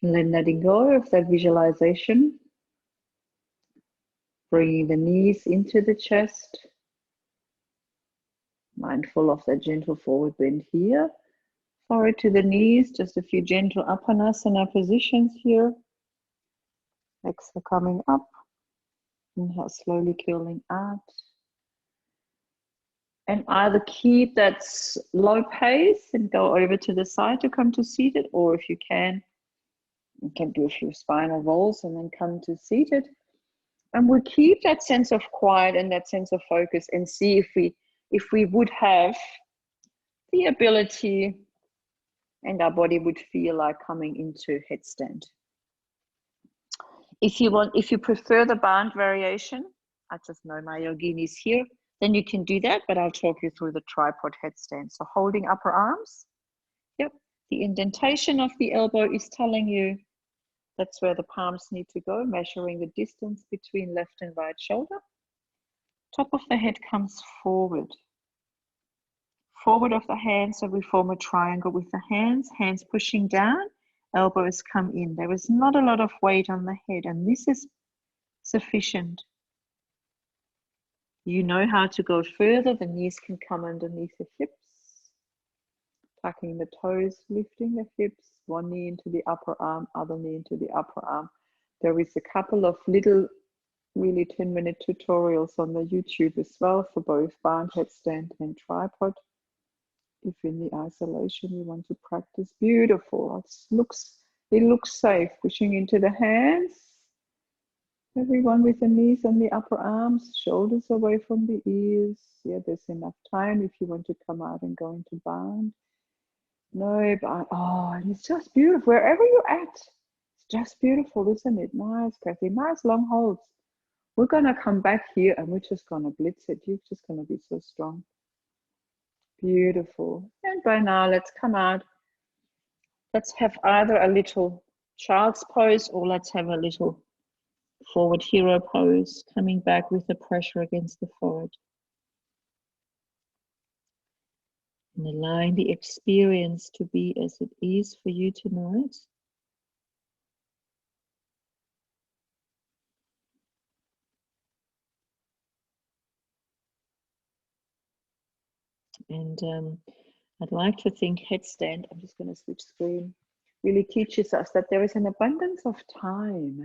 And then letting go of that visualization, bringing the knees into the chest, mindful of that gentle forward bend here. Forward to the knees, just a few gentle Apanasana positions here. Exhale coming up, inhale slowly curling out. And either keep that slow pace and go over to the side to come to seated, or if you can do a few spinal rolls and then come to seated. And we keep that sense of quiet and that sense of focus and see if we would have the ability and our body would feel like coming into headstand. If you prefer the bound variation, I just know my yoginis here, then you can do that, but I'll talk you through the tripod headstand. So holding upper arms. Yep, the indentation of the elbow is telling you that's where the palms need to go, measuring the distance between left and right shoulder. Top of the head comes forward. Forward of the hands, so we form a triangle with the hands pushing down, elbows come in. There is not a lot of weight on the head, and this is sufficient. You know how to go further. The knees can come underneath the hips. Tucking the toes, lifting the hips, one knee into the upper arm, other knee into the upper arm. There is a couple of little, really 10-minute tutorials on the YouTube as well for both bound headstand and tripod. If in the isolation you want to practice, beautiful. It looks safe. Pushing into the hands. Everyone with the knees and the upper arms, shoulders away from the ears. Yeah, there's enough time if you want to come out and go into bound. No, but and it's just beautiful. Wherever you're at, it's just beautiful, isn't it? Nice, Kathy. Nice long holds. We're gonna come back here and we're just gonna blitz it. You're just gonna be so strong. Beautiful. And by now, let's come out. Let's have either a little child's pose or let's have a little forward hero pose, coming back with the pressure against the forehead. And allowing the experience to be as it is for you tonight. And I'd like to think headstand, I'm just going to switch screen, really teaches us that there is an abundance of time,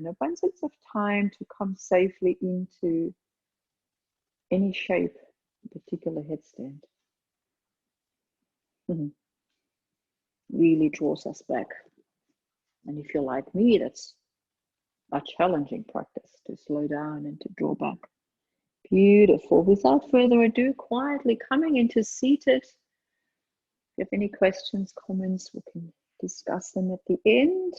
to come safely into any shape, a particular headstand. Really draws us back. And if you're like me, that's a challenging practice to slow down and to draw back. Beautiful. Without further ado, quietly coming into seated. If you have any questions, comments, we can discuss them at the end.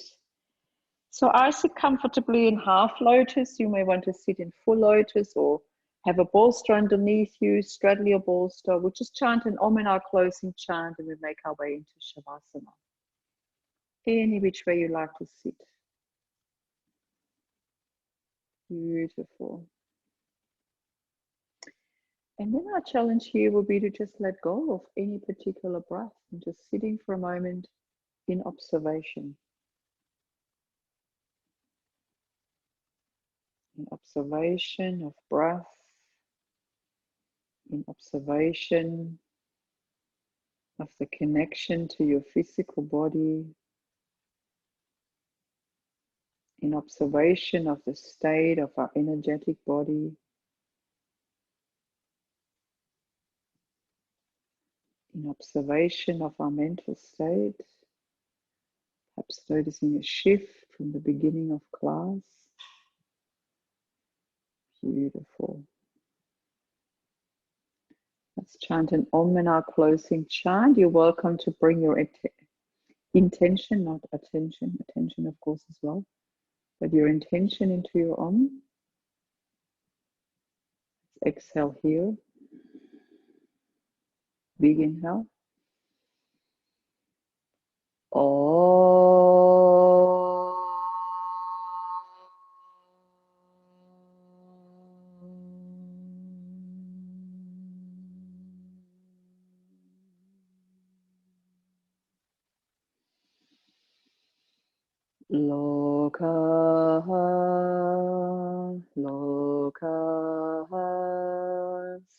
So I sit comfortably in half lotus. You may want to sit in full lotus or have a bolster underneath you, straddle your bolster. We'll just chant an Om in our closing chant and we make our way into Shavasana. Any which way you like to sit. Beautiful. And then our challenge here will be to just let go of any particular breath and just sitting for a moment in observation. In observation of breath, in observation of the connection to your physical body, in observation of the state of our energetic body, in observation of our mental state, perhaps noticing a shift from the beginning of class. Beautiful. Let's chant an Om in our closing chant. You're welcome to bring your intention, not attention, of course as well, but your intention into your Om. Let's exhale here. Big inhale. Lokaha, lokaha,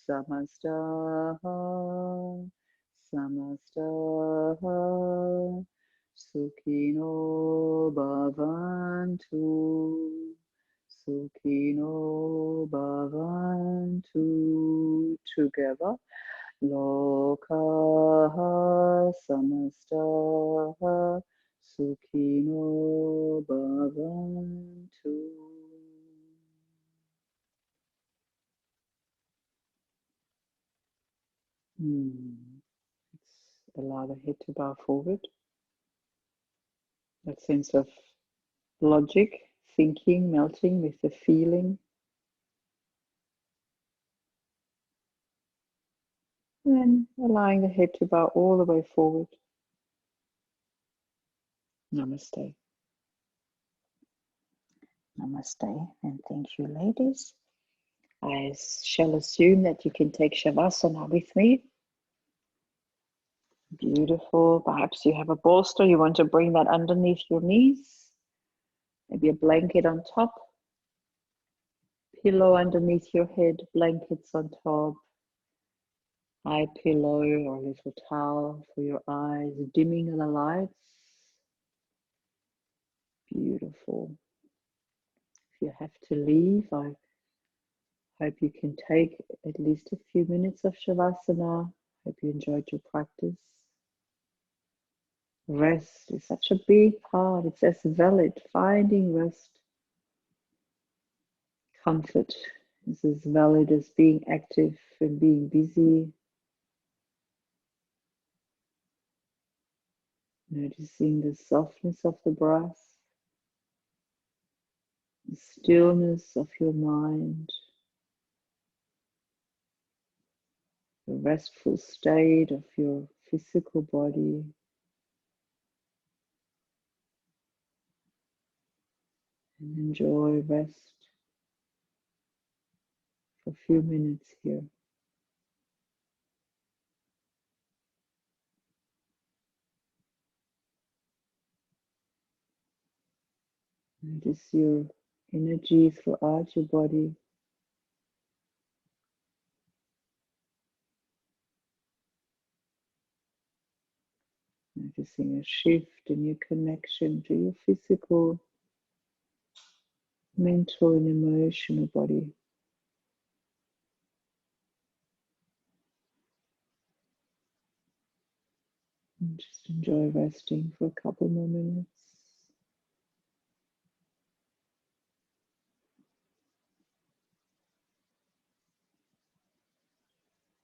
samastaha, samastaha, sukhino bhavantu, sukhino bhavantu. Together. Lokaha samastaha sukhino bhavantu. Let's allow the head to bow forward. That sense of logic, thinking, melting with the feeling. And allowing the head to bow all the way forward. Namaste. Namaste, and thank you, ladies. I shall assume that you can take Shavasana with me. Beautiful. Perhaps you have a bolster. You want to bring that underneath your knees. Maybe a blanket on top. Pillow underneath your head. Blankets on top. Eye pillow or a little towel for your eyes. Dimming the lights. Beautiful. If you have to leave, I hope you can take at least a few minutes of Shavasana. Hope you enjoyed your practice. Rest is such a big part. It's as valid. Finding rest. Comfort is as valid as being active and being busy. Noticing the softness of the breath, the stillness of your mind, the restful state of your physical body. And enjoy rest for a few minutes here. Notice your energy throughout your body. Noticing a shift in your connection to your physical, mental, and emotional body. And just enjoy resting for a couple more minutes.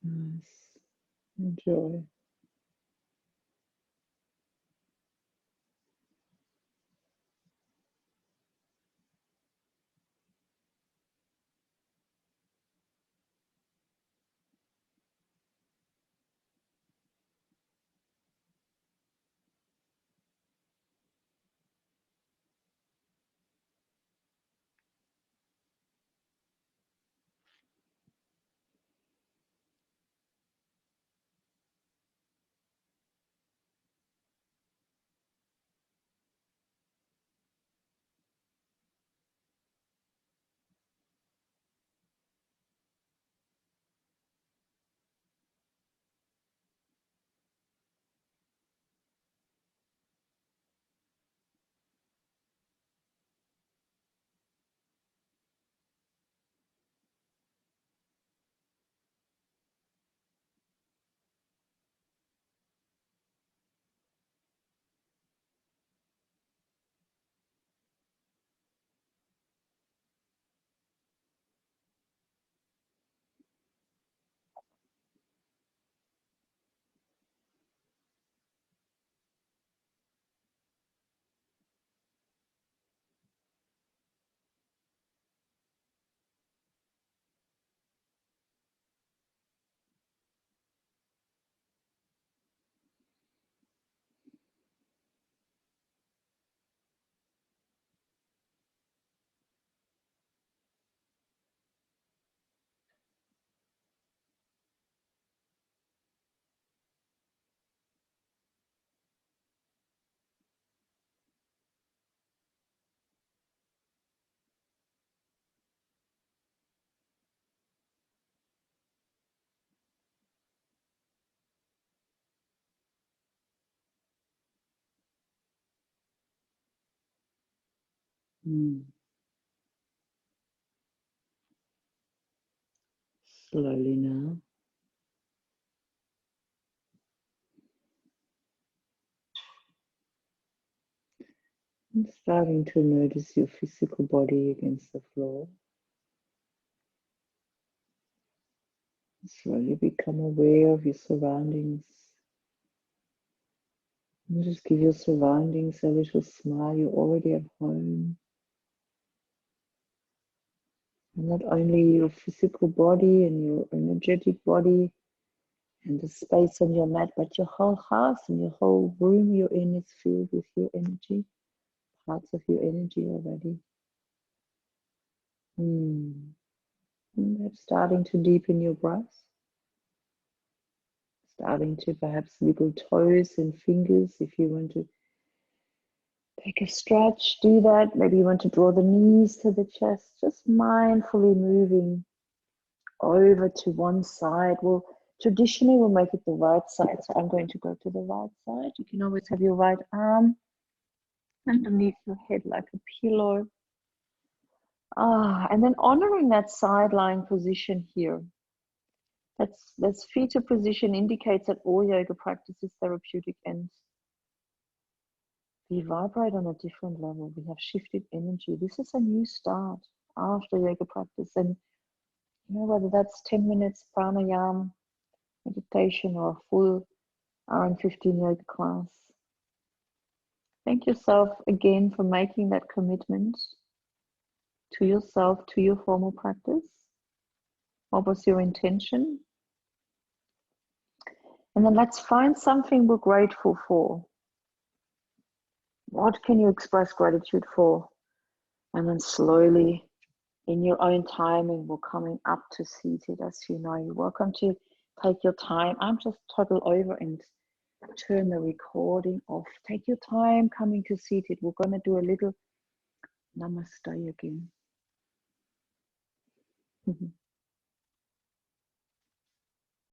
Nice. Enjoy. Slowly now. And starting to notice your physical body against the floor. Slowly become aware of your surroundings. And just give your surroundings a little smile. You're already at home. And not only your physical body and your energetic body and the space on your mat, but your whole house and your whole room you're in is filled with your energy, parts of your energy already. And that's starting to deepen your breath. Starting to perhaps wiggle toes and fingers if you want to take a stretch, do that. Maybe you want to draw the knees to the chest, just mindfully moving over to one side. Well, traditionally we'll make it the right side, so I'm going to go to the right side. You can always have your right arm underneath your head like a pillow. And then honoring that side lying position here. That's fetal position indicates that all yoga practice is therapeutic, and we vibrate on a different level. We have shifted energy. This is a new start after yoga practice. And you know, whether that's 10 minutes pranayama meditation or a full hour and 15 yoga class. Thank yourself again for making that commitment to yourself, to your formal practice. What was your intention? And then let's find something we're grateful for. What can you express gratitude for? And then slowly, in your own timing, we're coming up to seated. As you know, you're welcome to take your time. I'm just toggle over and turn the recording off. Take your time coming to seated. We're going to do a little Namaste again.